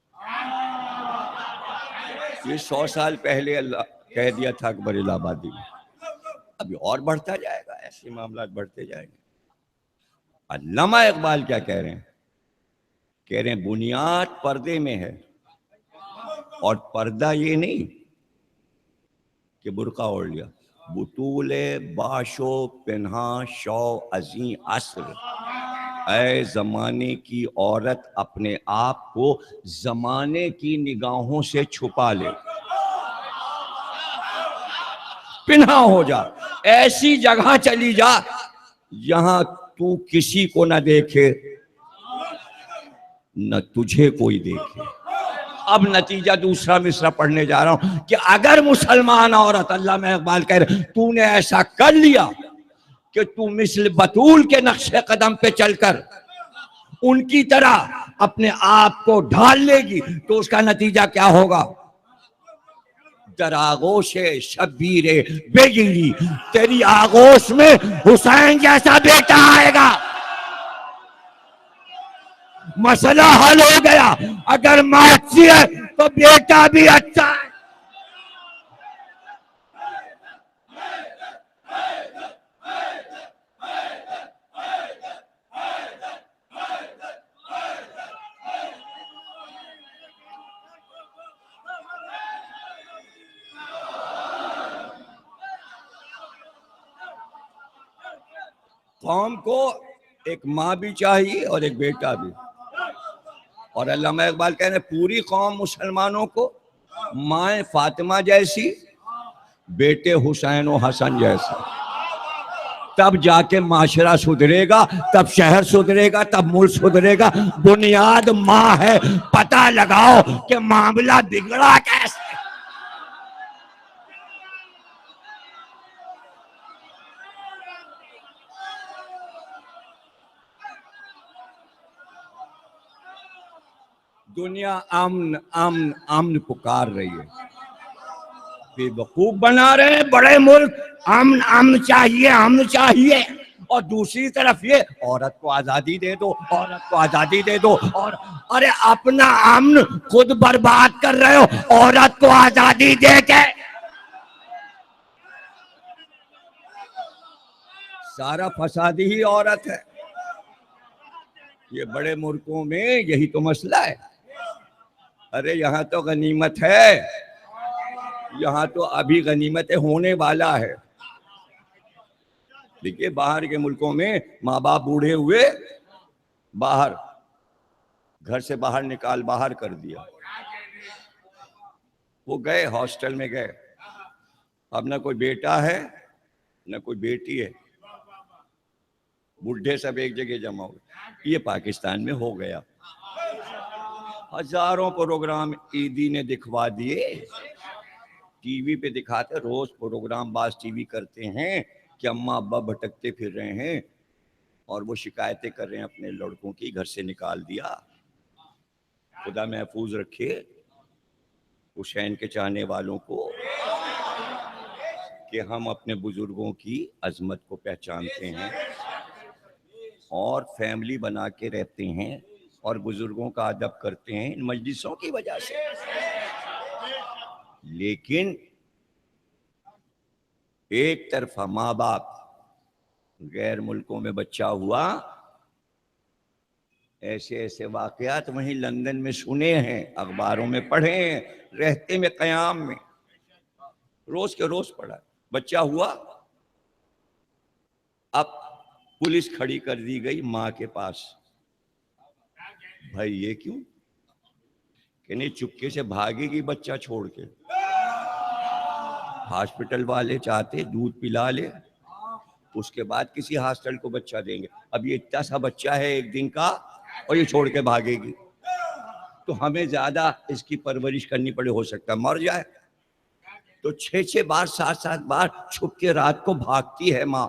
یہ 100 سال پہلے اللہ کہہ دیا تھا اکبر الہ آبادی میں. ابھی اور بڑھتا جائے گا، ایسے معاملات بڑھتے جائیں گے. علامہ اقبال کیا کہہ رہے ہیں؟ کہہ رہے ہیں بنیاد پردے میں ہے، اور پردہ یہ نہیں کہ برقع اوڑھ لیا. بطول باشو پنہا شو ازیں عصر، اے زمانے کی عورت اپنے آپ کو زمانے کی نگاہوں سے چھپا لے، پنہا ہو جا، ایسی جگہ چلی جا جہاں تو کسی کو نہ دیکھے نہ تجھے کوئی دیکھے. اب نتیجہ دوسرا مصرع پڑھنے جا رہا ہوں کہ اگر مسلمان عورت، علامہ اقبال کہہ رہے تو نے ایسا کر لیا کہ تو مثل بطول کے نقش قدم پہ چل کر ان کی طرح اپنے آپ کو ڈھال لے گی، تو اس کا نتیجہ کیا ہوگا؟ در آغوش شبیر بگیری، تیری آغوش میں حسین جیسا بیٹا آئے گا. مسئلہ حل ہو گیا. اگر ماں اچھی ہے تو بیٹا بھی اچھا ہے. قوم کو ایک ماں بھی چاہیے اور ایک بیٹا بھی. اور علامہ اقبال کہہ رہے ہیں پوری قوم مسلمانوں کو ماں فاطمہ جیسی، بیٹے حسین و حسن جیسا. تب جا کے معاشرہ سدھرے گا، تب شہر سدھرے گا، تب ملک سدھرے گا. بنیاد ماں ہے. پتہ لگاؤ کہ معاملہ بگڑا کیسے. دنیا امن امن امن پکار رہی ہے، بے وقوف بنا رہے ہیں بڑے ملک. امن امن چاہیے، امن چاہیے. اور دوسری طرف یہ عورت کو آزادی دے دو، عورت کو آزادی دے دو. اور ارے اپنا امن خود برباد کر رہے ہو عورت کو آزادی دے کے. سارا فسادی ہی عورت ہے. یہ بڑے ملکوں میں یہی تو مسئلہ ہے. ارے یہاں تو غنیمت ہے, یہاں تو ابھی غنیمت ہونے والا ہے. دیکھیے باہر کے ملکوں میں ماں باپ بوڑھے ہوئے, باہر گھر سے باہر نکال, باہر کر دیا. وہ گئے ہاسٹل میں گئے, اب نہ کوئی بیٹا ہے نہ کوئی بیٹی ہے, بڈھے سب ایک جگہ جمع ہوئے. یہ پاکستان میں ہو گیا. ہزاروں پروگرام عیدی نے دکھوا دیے, ٹی وی پہ دکھاتے, روز پروگرام باز ٹی وی کرتے ہیں کہ اماں ابا بھٹکتے پھر رہے ہیں اور وہ شکایتیں کر رہے ہیں اپنے لڑکوں کی, گھر سے نکال دیا. خدا محفوظ رکھے حسین کے چاہنے والوں کو کہ ہم اپنے بزرگوں کی عظمت کو پہچانتے ہیں اور فیملی بنا کے رہتے ہیں اور بزرگوں کا ادب کرتے ہیں ان مجلسوں کی وجہ سے. لیکن ایک طرفہ ماں باپ, غیر ملکوں میں بچہ ہوا, ایسے ایسے واقعات وہیں لندن میں سنے ہیں, اخباروں میں پڑھے ہیں, رہتے میں قیام میں روز کے روز پڑھا. بچہ ہوا, اب پولیس کھڑی کر دی گئی ماں کے پاس. بھائی یہ کیوں؟ کہ نہیں چپکے سے بھاگے گی بچہ چھوڑ کے. ہاسپٹل والے چاہتے دودھ پلا لے, اس کے بعد کسی ہاسٹل کو بچہ دیں گے. اب یہ اتنا سا بچہ ہے ایک دن کا اور یہ چھوڑ کے بھاگے گی, تو ہمیں زیادہ اس کی پرورش کرنی پڑے, ہو سکتا ہے مر جائے. تو 6 بار 7 بار چھپ کے رات کو بھاگتی ہے ماں,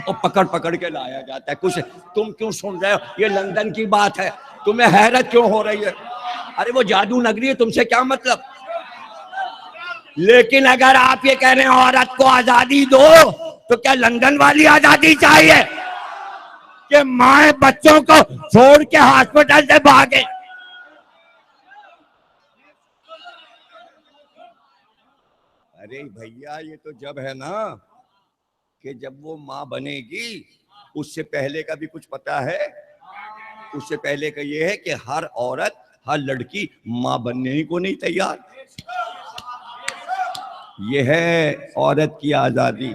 اور پکڑ کے لایا جاتا ہے. کچھ تم کیوں سن رہے ہو؟ یہ لندن کی بات ہے, تمہیں حیرت کیوں ہو رہی ہے؟ ارے وہ جادو نگری ہے, تم سے کیا مطلب؟ لیکن اگر آپ یہ کہہ رہے ہیں عورت کو آزادی دو, تو کیا لندن والی آزادی چاہیے کہ ماں بچوں کو چھوڑ کے ہاسپٹل سے بھاگے؟ ارے بھیا یہ تو جب ہے نا کہ جب وہ ماں بنے گی, اس سے پہلے کا بھی کچھ پتا ہے؟ اس سے پہلے کا یہ ہے کہ ہر عورت, ہر لڑکی ماں بننے ہی کو نہیں تیار. یہ ہے عورت کی آزادی.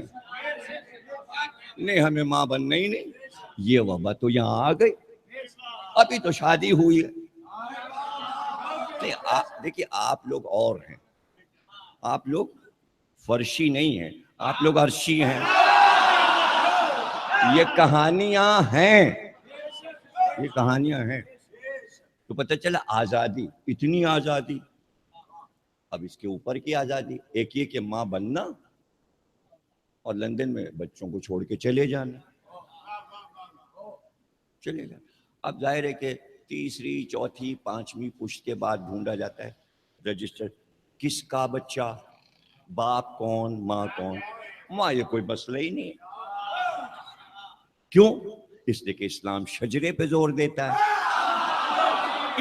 نہیں ہمیں ماں بننا ہی نہیں. یہ وبا تو یہاں آ گئی, ابھی تو شادی ہوئی ہے. دیکھیے آپ لوگ اور ہیں, آپ لوگ فرشی نہیں ہیں, آپ لوگ عرشی ہیں. یہ کہانیاں ہیں, یہ کہانیاں ہیں. تو پتہ چلا آزادی, اتنی آزادی. اب اس کے اوپر کی آزادی, ایک یہ کہ ماں بننا اور لندن میں بچوں کو چھوڑ کے چلے جانا. اب ظاہر ہے کہ تیسری, چوتھی, پانچویں پشت کے بعد ڈھونڈا جاتا ہے رجسٹر, کس کا بچہ, باپ کون, ماں کون. ماں یہ کوئی مسئلہ ہی نہیں. کیوں؟ اس لیے کہ اسلام شجرے پہ زور دیتا ہے,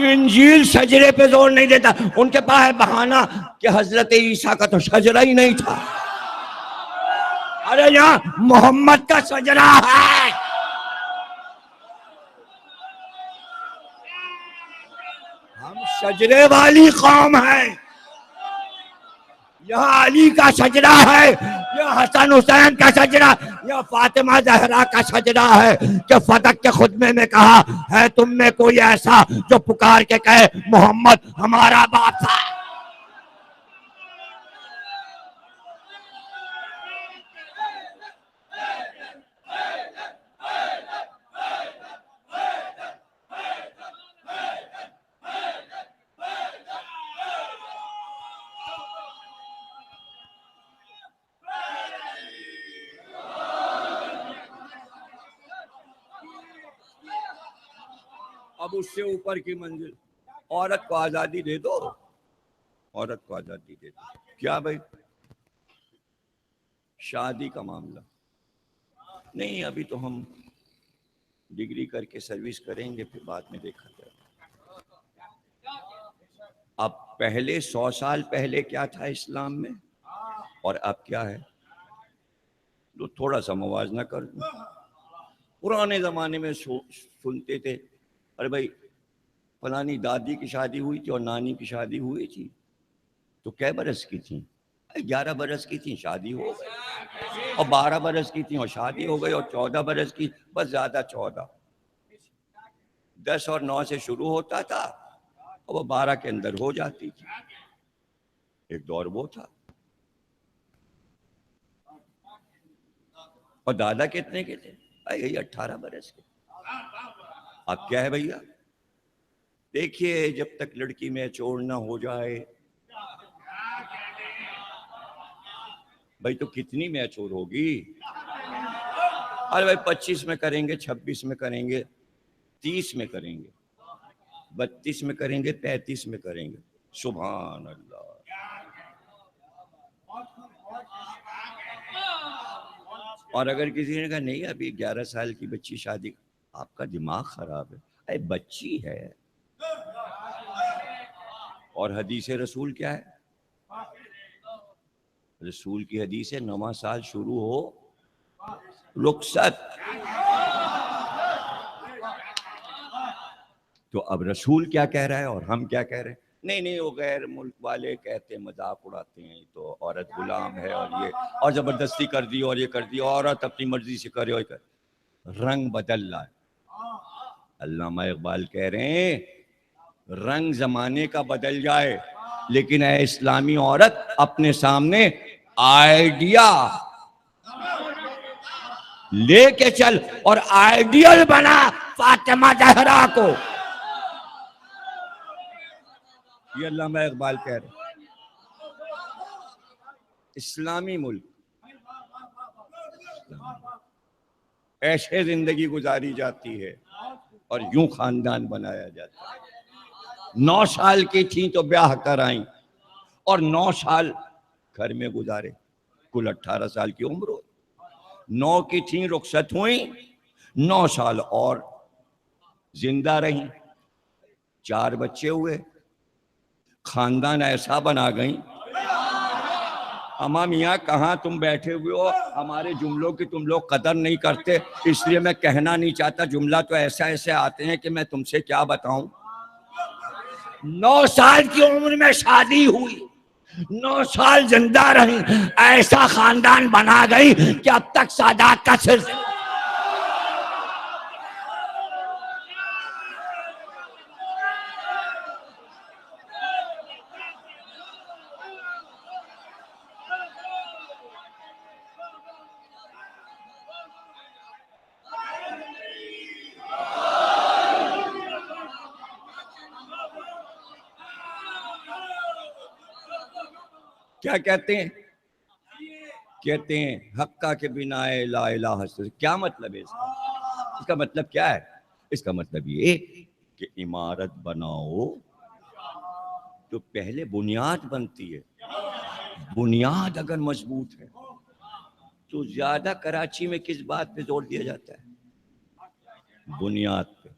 انجیل شجرے پہ زور نہیں دیتا. ان کے پاس ہے بہانہ کہ حضرت عیسیٰ کا تو شجرہ ہی نہیں تھا. ارے یہاں محمد کا شجرہ ہے. ہم شجرے والی قوم ہے. یہاں علی کا شجرہ ہے, یہ حسن حسین کا شجرہ, یہ فاطمہ زہرا کا شجرہ ہے کہ فتح کے خطبے میں کہا ہے تم میں کوئی ایسا جو پکار کے کہے محمد ہمارا باپ تھا. اب اس سے اوپر کی منزل, عورت کو آزادی دے دو, عورت کو آزادی دے دو. کیا بھائی شادی کا معاملہ نہیں, ابھی تو ہم ڈگری کر کے سروس کریں گے, پھر بعد میں دیکھا جائے. اب پہلے 100 سال پہلے کیا تھا اسلام میں اور اب کیا ہے؟ تو تھوڑا سا موازنہ کر دوں. پرانے زمانے میں سنتے تھے ارے بھائی فلانی دادی کی شادی ہوئی تھی اور نانی کی شادی ہوئی تھی تو کئے برس کی تھیں؟ 11 برس کی تھیں شادی ہو گئی، اور 12 برس کی تھیں اور شادی ہو گئی، اور 14 برس کی، بس زیادہ 14. 10 اور 9 سے شروع ہوتا تھا اور وہ 12 کے اندر ہو جاتی تھی. ایک دور وہ تھا. اور دادا کتنے کے تھے؟ یہی 18 برس کے. اب کیا ہے بھیا، دیکھیے جب تک لڑکی میں چور نہ ہو جائے، بھائی تو کتنی میچور ہوگی؟ ارے بھائی 25 میں کریں گے، 26 میں کریں گے، 30 میں کریں گے، 32 میں کریں گے، 35 میں کریں گے. سبحان اللہ. اور اگر کسی نے کہا نہیں ابھی 11 سال کی بچی شادی، آپ کا دماغ خراب ہے. اے بچی ہے. اور حدیث رسول کیا ہے؟ رسول کی حدیث ہے 9واں سال شروع ہو رخصت. تو اب رسول کیا کہہ رہا ہے اور ہم کیا کہہ رہے ہیں؟ نہیں وہ غیر ملک والے کہتے ہیں، مذاق اڑاتے ہیں تو عورت غلام ہے اور یہ، اور زبردستی کر دی اور یہ کر دی، عورت اپنی مرضی سے کرے اور رنگ بدل رہا ہے. علامہ اقبال کہہ رہے ہیں رنگ زمانے کا بدل جائے لیکن اے اسلامی عورت اپنے سامنے آئیڈیا لے کے چل اور آئیڈیل بنا فاطمہ زہرا کو. یہ علامہ اقبال کہہ رہے ہیں. اسلامی ملک ایسے زندگی گزاری جاتی ہے اور یوں خاندان بنایا جاتا ہے. 9 سال کی تھیں تو بیاہ کر آئیں اور 9 سال گھر میں گزارے، کل 18 سال کی عمر ہو. 9 کی تھیں رخصت ہوئیں، 9 سال اور زندہ رہیں، 4 بچے ہوئے، خاندان ایسا بنا گئیں. اماں میاں کہاں تم بیٹھے ہوئے ہو، ہمارے جملوں کی تم لوگ قدر نہیں کرتے، اس لیے میں کہنا نہیں چاہتا. جملہ تو ایسے آتے ہیں کہ میں تم سے کیا بتاؤں. 9 سال کی عمر میں شادی ہوئی، 9 سال زندہ رہی، ایسا خاندان بنا گئی کہ اب تک سادات کا سلسلہ. کیا کہتے ہیں؟ کہتے ہیں حقہ کے بنا لا الہ. کیا مطلب ہے اس کا؟ اس کا مطلب کیا ہے؟ اس کا مطلب یہ کہ عمارت بناؤ تو پہلے بنیاد بنتی ہے. بنیاد اگر مضبوط ہے تو زیادہ کراچی میں کس بات پہ زور دیا جاتا ہے؟ بنیاد پہ.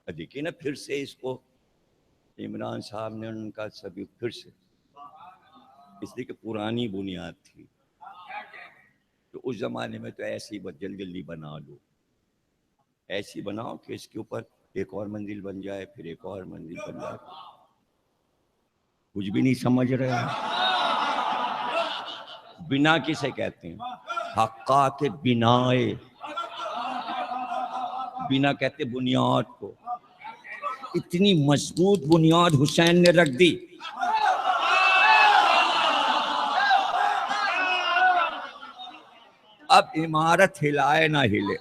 دیکھیے نا پھر سے اس کو عمران صاحب نے ان کا سبھی پھر سے، اس لیے کہ پرانی بنیاد تھی تو اس زمانے میں تو ایسی جلدی بنا لو، ایسی بناؤ کہ اس کے اوپر ایک اور منزل بن جائے، پھر ایک اور منزل بن جائے. کچھ بھی نہیں سمجھ رہے ہیں. بنا کسے کہتے ہیں؟ حقہ کے بنائے، بنا کہتے بنیاد کو. اتنی مضبوط بنیاد حسین نے رکھ دی. اب عمارت ہلائے نہ ہلے،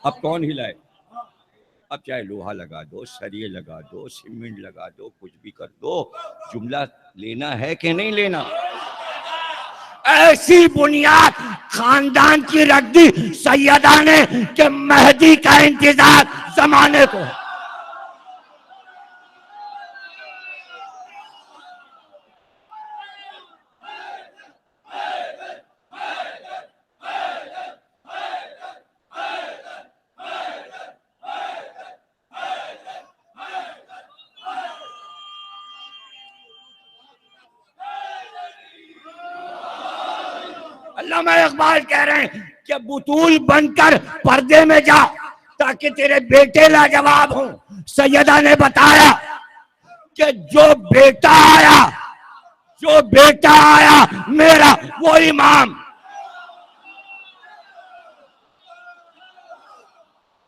اب کون ہلائے؟ اب چاہے لوہا لگا دو، سریے لگا دو، سیمنٹ لگا دو، کچھ بھی کر دو، جملہ لینا ہے کہ نہیں لینا؟ ایسی بنیاد خاندان کی رکھ دی سیدہ نے کہ مہدی کا انتظار زمانے کو. علامہ اقبال کہہ رہے ہیں کہ بطول بن کر پردے میں جا تاکہ تیرے بیٹے لاجواب ہوں. سیدہ نے بتایا کہ جو بیٹا آیا میرا وہ امام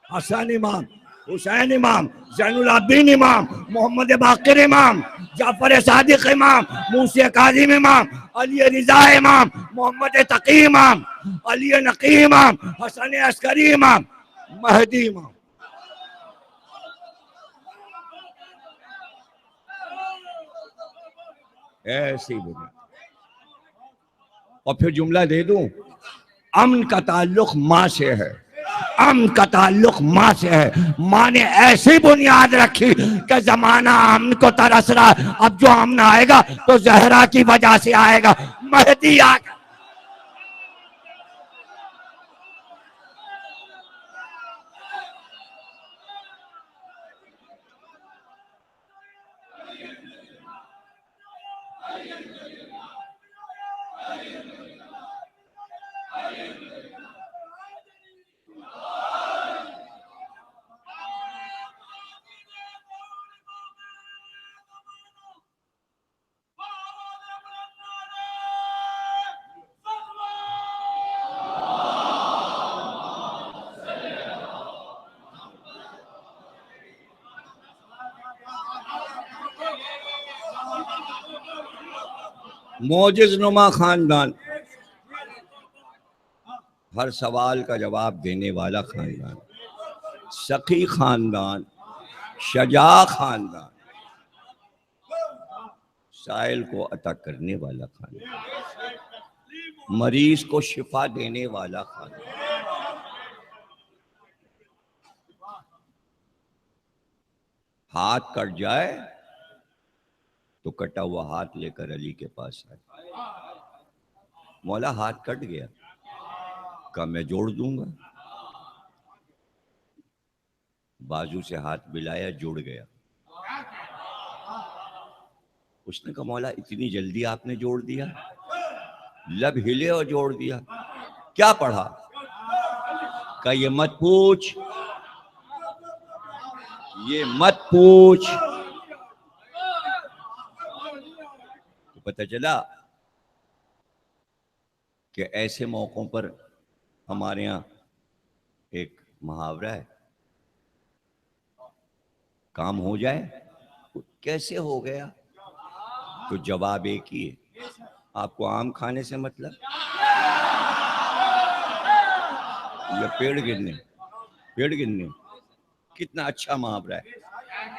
حسن امام، حسین امام، زین العابدین امام، محمد باقر امام، جعفر صادق امام، موسی کاظم امام، علی رضا امام، محمد تقی امام، علی نقی امام، حسن عسکری امام، مہدی امام. ایسی بنیاد. اور پھر جملہ دے دوں، امن کا تعلق ماں سے ہے، امن کا تعلق ماں سے ہے. ماں نے ایسی بنیاد رکھی کہ زمانہ امن کو ترس رہا. اب جو امن آئے گا تو زہرا کی وجہ سے آئے گا. مہدی آ گیا. معجز نما خاندان، ہر سوال کا جواب دینے والا خاندان، سخی خاندان، شجاع خاندان، سائل کو عطا کرنے والا خاندان، مریض کو شفا دینے والا خاندان. ہاتھ کٹ جائے تو کٹا ہوا ہاتھ لے کر علی کے پاس آئے. مولا ہاتھ کٹ گیا، کہا میں جوڑ دوں گا. بازو سے ہاتھ ملایا، جڑ گیا. اس نے کہا مولا اتنی جلدی آپ نے جوڑ دیا؟ لب ہلے اور جوڑ دیا. کیا پڑھا؟ کہا یہ مت پوچھ، یہ مت پوچھ. تو پتہ چلا کہ ایسے موقعوں پر ہمارے ہاں ایک محاورہ ہے، کام ہو جائے کیسے ہو گیا؟ تو جواب ایک ہی ہے، آپ کو آم کھانے سے مطلب یا پیڑ گرنے. کتنا اچھا محاورہ ہے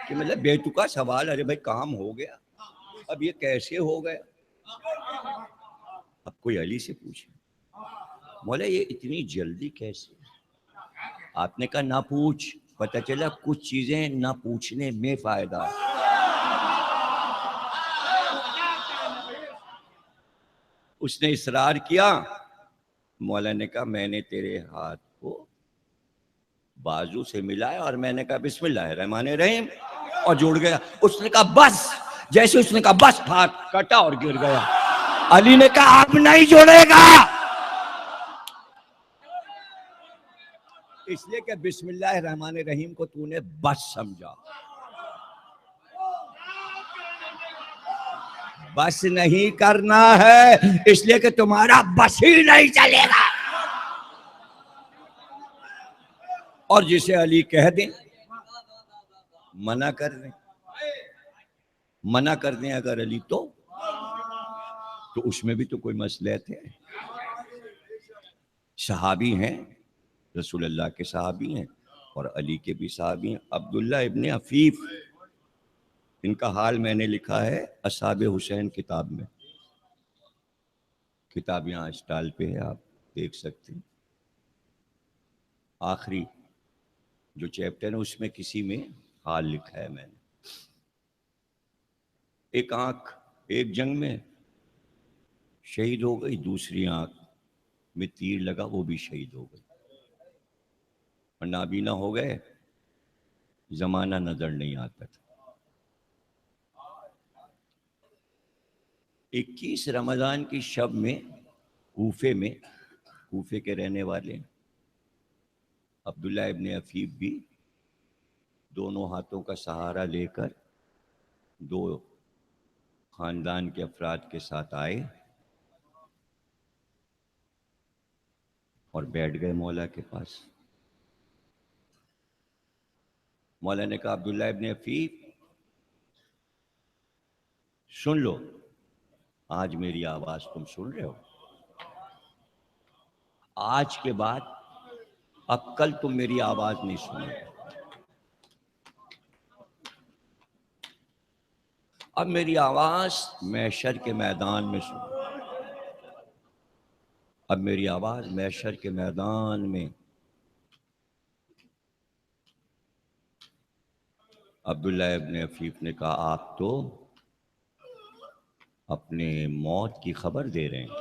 کہ مطلب بے تکا سوال. ارے بھائی کام ہو گیا، اب یہ کیسے ہو گیا؟ اب کوئی علی سے پوچھے مولا یہ اتنی جلدی کیسے؟ آپ نے کہا نہ پوچھ. پتہ چلا کچھ چیزیں نہ پوچھنے میں فائدہ ہے. اس نے اصرار کیا. مولا نے کہا میں نے تیرے ہاتھ کو بازو سے ملایا اور میں نے کہا بسم اللہ الرحمن الرحیم اور جڑ گیا. اس نے کہا بس. جیسے اس نے کہا بس، ہاتھ کٹا اور گر گیا. علی نے کہا اب نہیں جڑے گا، اس لیے کہ بسم اللہ الرحمن الرحیم کو تو نے بس سمجھا. بس نہیں کرنا ہے، اس لیے کہ تمہارا بس ہی نہیں چلے گا. اور جسے علی کہہ دیں، منع کر دیں اگر علی تو اس میں بھی تو کوئی مصلحت ہے. صحابی ہیں، رسول اللہ کے صحابی ہیں اور علی کے بھی صحابی ہیں. عبداللہ ابن عفیف، ان کا حال میں نے لکھا ہے اصحاب حسین کتاب میں. کتاب یہاں اسٹال پہ ہے، آپ دیکھ سکتے ہیں. آخری جو چیپٹر ہے اس میں کسی میں حال لکھا ہے میں نے. ایک آنکھ ایک جنگ میں شہید ہو گئی، دوسری آنکھ میں تیر لگا، وہ بھی شہید ہو گئی. اور نابینا ہو گئے، زمانہ نظر نہیں آتا تھا. 21 رمضان کی شب میں کوفے میں کوفے کے رہنے والے ہیں. عبداللہ ابن عفیف بھی دونوں ہاتھوں کا سہارا لے کر دو خاندان کے افراد کے ساتھ آئے اور بیٹھ گئے مولا کے پاس. مولا نے کہا عبداللہ ابن عفیف سن لو، آج میری آواز تم سن رہے ہو، آج کے بعد اب کل تم میری آواز نہیں سنو گے. اب میری آواز محشر کے میدان میں سنو. اب میری آواز محشر کے میدان میں. عبداللہ ابن عفیف نے کہا آپ تو اپنے موت کی خبر دے رہے ہیں،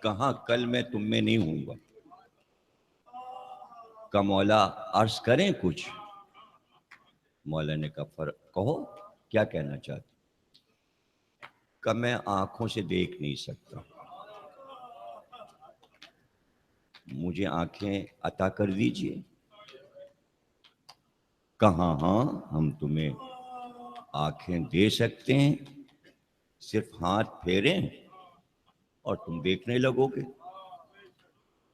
کہاں کل میں تم میں نہیں ہوں گا. کہ مولا عرض کریں کچھ؟ مولا نے کہا کہو کیا کہنا چاہتے؟ کہ میں آنکھوں سے دیکھ نہیں سکتا، مجھے آنکھیں عطا کر دیجئے. کہاں ہاں ہم تمہیں آنکھیں دے سکتے ہیں، صرف ہاتھ پھیریں اور تم دیکھنے لگو گے.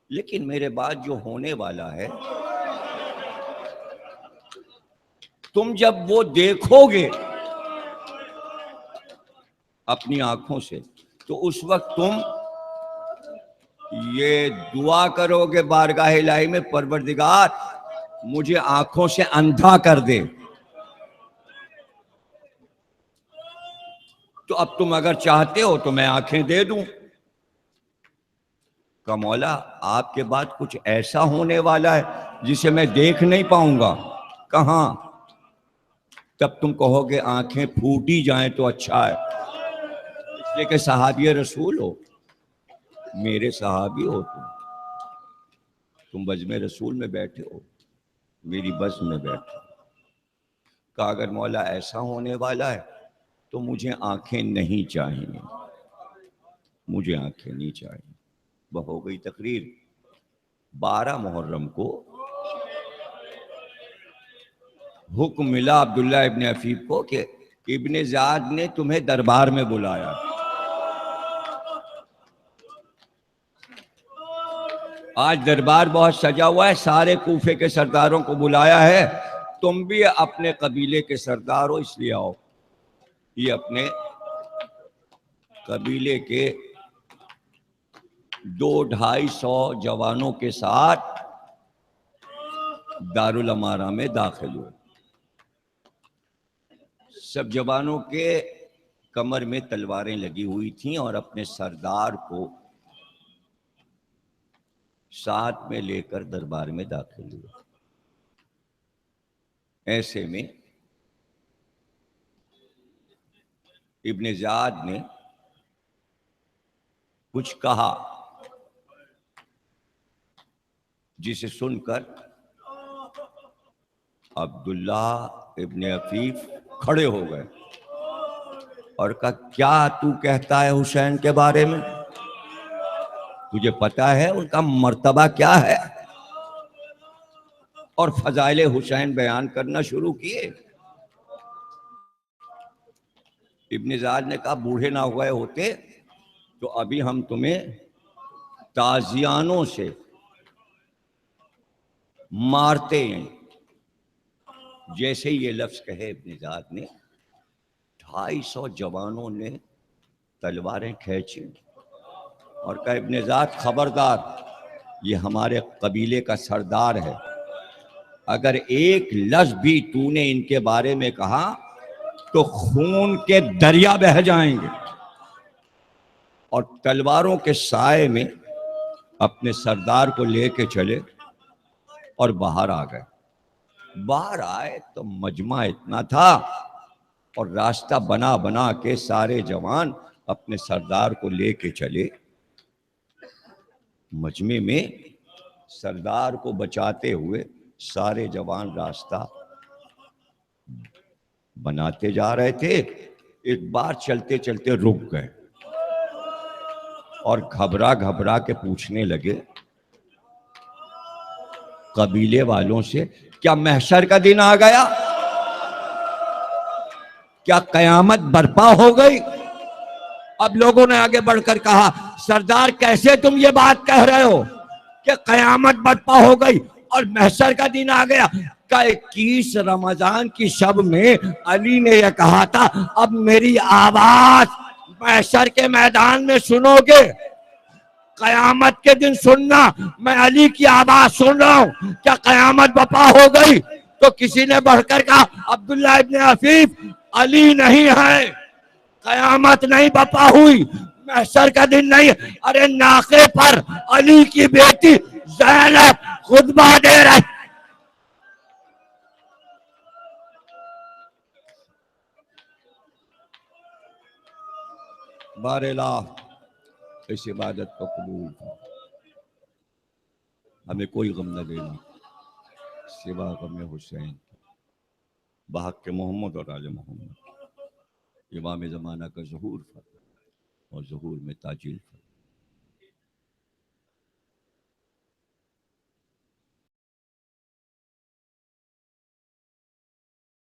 لیکن میرے بعد جو ہونے والا ہے، تم جب وہ دیکھو گے اپنی آنکھوں سے تو اس وقت تم یہ دعا کرو گے بارگاہ الہی میں، پروردگار مجھے آنکھوں سے اندھا کر دے. تو اب تم اگر چاہتے ہو تو میں آنکھیں دے دوں. کہ مولا آپ کے بعد کچھ ایسا ہونے والا ہے جسے میں دیکھ نہیں پاؤں گا. کہاں؟ تب تم کہو گے آنکھیں پھوٹی جائیں تو اچھا ہے، اس لیے کہ صحابی رسول ہو، میرے صحابی ہو. تم بزم رسول میں بیٹھے ہو، میری بزم میں بیٹھے ہو. کہ اگر مولا ایسا ہونے والا ہے تو مجھے آنکھیں نہیں چاہیے، مجھے آنکھیں نہیں چاہیے. وہ ہو گئی تقریر. 12 محرم کو حکم ملا عبداللہ ابن عفیف کو کہ ابن زیاد نے تمہیں دربار میں بلایا. آج دربار بہت سجا ہوا ہے، سارے کوفے کے سرداروں کو بلایا ہے. تم بھی اپنے قبیلے کے سردار ہو اس لیے آؤ. یہ اپنے قبیلے کے 200-250 جوانوں کے ساتھ دارالامارہ میں داخل ہوئے. سب جوانوں کے کمر میں تلواریں لگی ہوئی تھیں اور اپنے سردار کو ساتھ میں لے کر دربار میں داخل ہوئے. ایسے میں ابن زیاد نے کچھ کہا جسے سن کر عبداللہ ابن عفیف کھڑے ہو گئے اور کہا کیا تو کہتا ہے حسین کے بارے میں؟ تجھے پتا ہے ان کا مرتبہ کیا ہے؟ اور فضائل حسین بیان کرنا شروع کیے. ابن زیاد نے کہا بوڑھے نہ ہوئے ہوتے تو ابھی ہم تمہیں تازیانوں سے مارتے ہیں. جیسے یہ لفظ کہے ابن زیاد نے، 250 جوانوں نے تلواریں کھینچی اور کہا ابن زیاد خبردار، یہ ہمارے قبیلے کا سردار ہے، اگر ایک لفظ بھی تو نے ان کے بارے میں کہا تو خون کے دریا بہہ جائیں گے. اور تلواروں کے سائے میں اپنے سردار کو لے کے چلے اور باہر آ گئے. باہر آئے تو مجمع اتنا تھا اور راستہ بنا بنا کے سارے جوان اپنے سردار کو لے کے چلے. مجمع میں سردار کو بچاتے ہوئے سارے جوان راستہ بناتے جا رہے تھے. ایک بار چلتے چلتے رک گئے. اور گھبرا گھبرا کے پوچھنے لگے قبیلے والوں سے، کیا محشر کا دن آ گیا؟ کیا قیامت برپا ہو گئی؟ اب لوگوں نے آگے بڑھ کر کہا، سردار کیسے تم یہ بات کہہ رہے ہو کہ قیامت برپا ہو گئی اور محشر کا دن آ گیا؟ کہ 21 رمضان کی شب میں علی نے یہ کہا تھا، اب میری آواز محشر کے میدان میں سنو گے، قیامت کے دن سننا، میں علی کی آواز سن رہا ہوں، کیا قیامت برپا ہو گئی؟ تو کسی نے بڑھ کر کہا، عبداللہ ابن عفیف، علی نہیں ہے، قیامت نہیں برپا ہوئی، محشر کا دن نہیں۔ ارے ناقے پر علی کی بیٹی زینب خطبہ دے رہی۔ بار الہ اس عبادت کو قبول، ہمیں کوئی غم نہ دینا سوا غم حسین، بحق محمد اور آل محمد، امام زمانہ کا ظہور فرما اور ظہور میں تاجیل فرما۔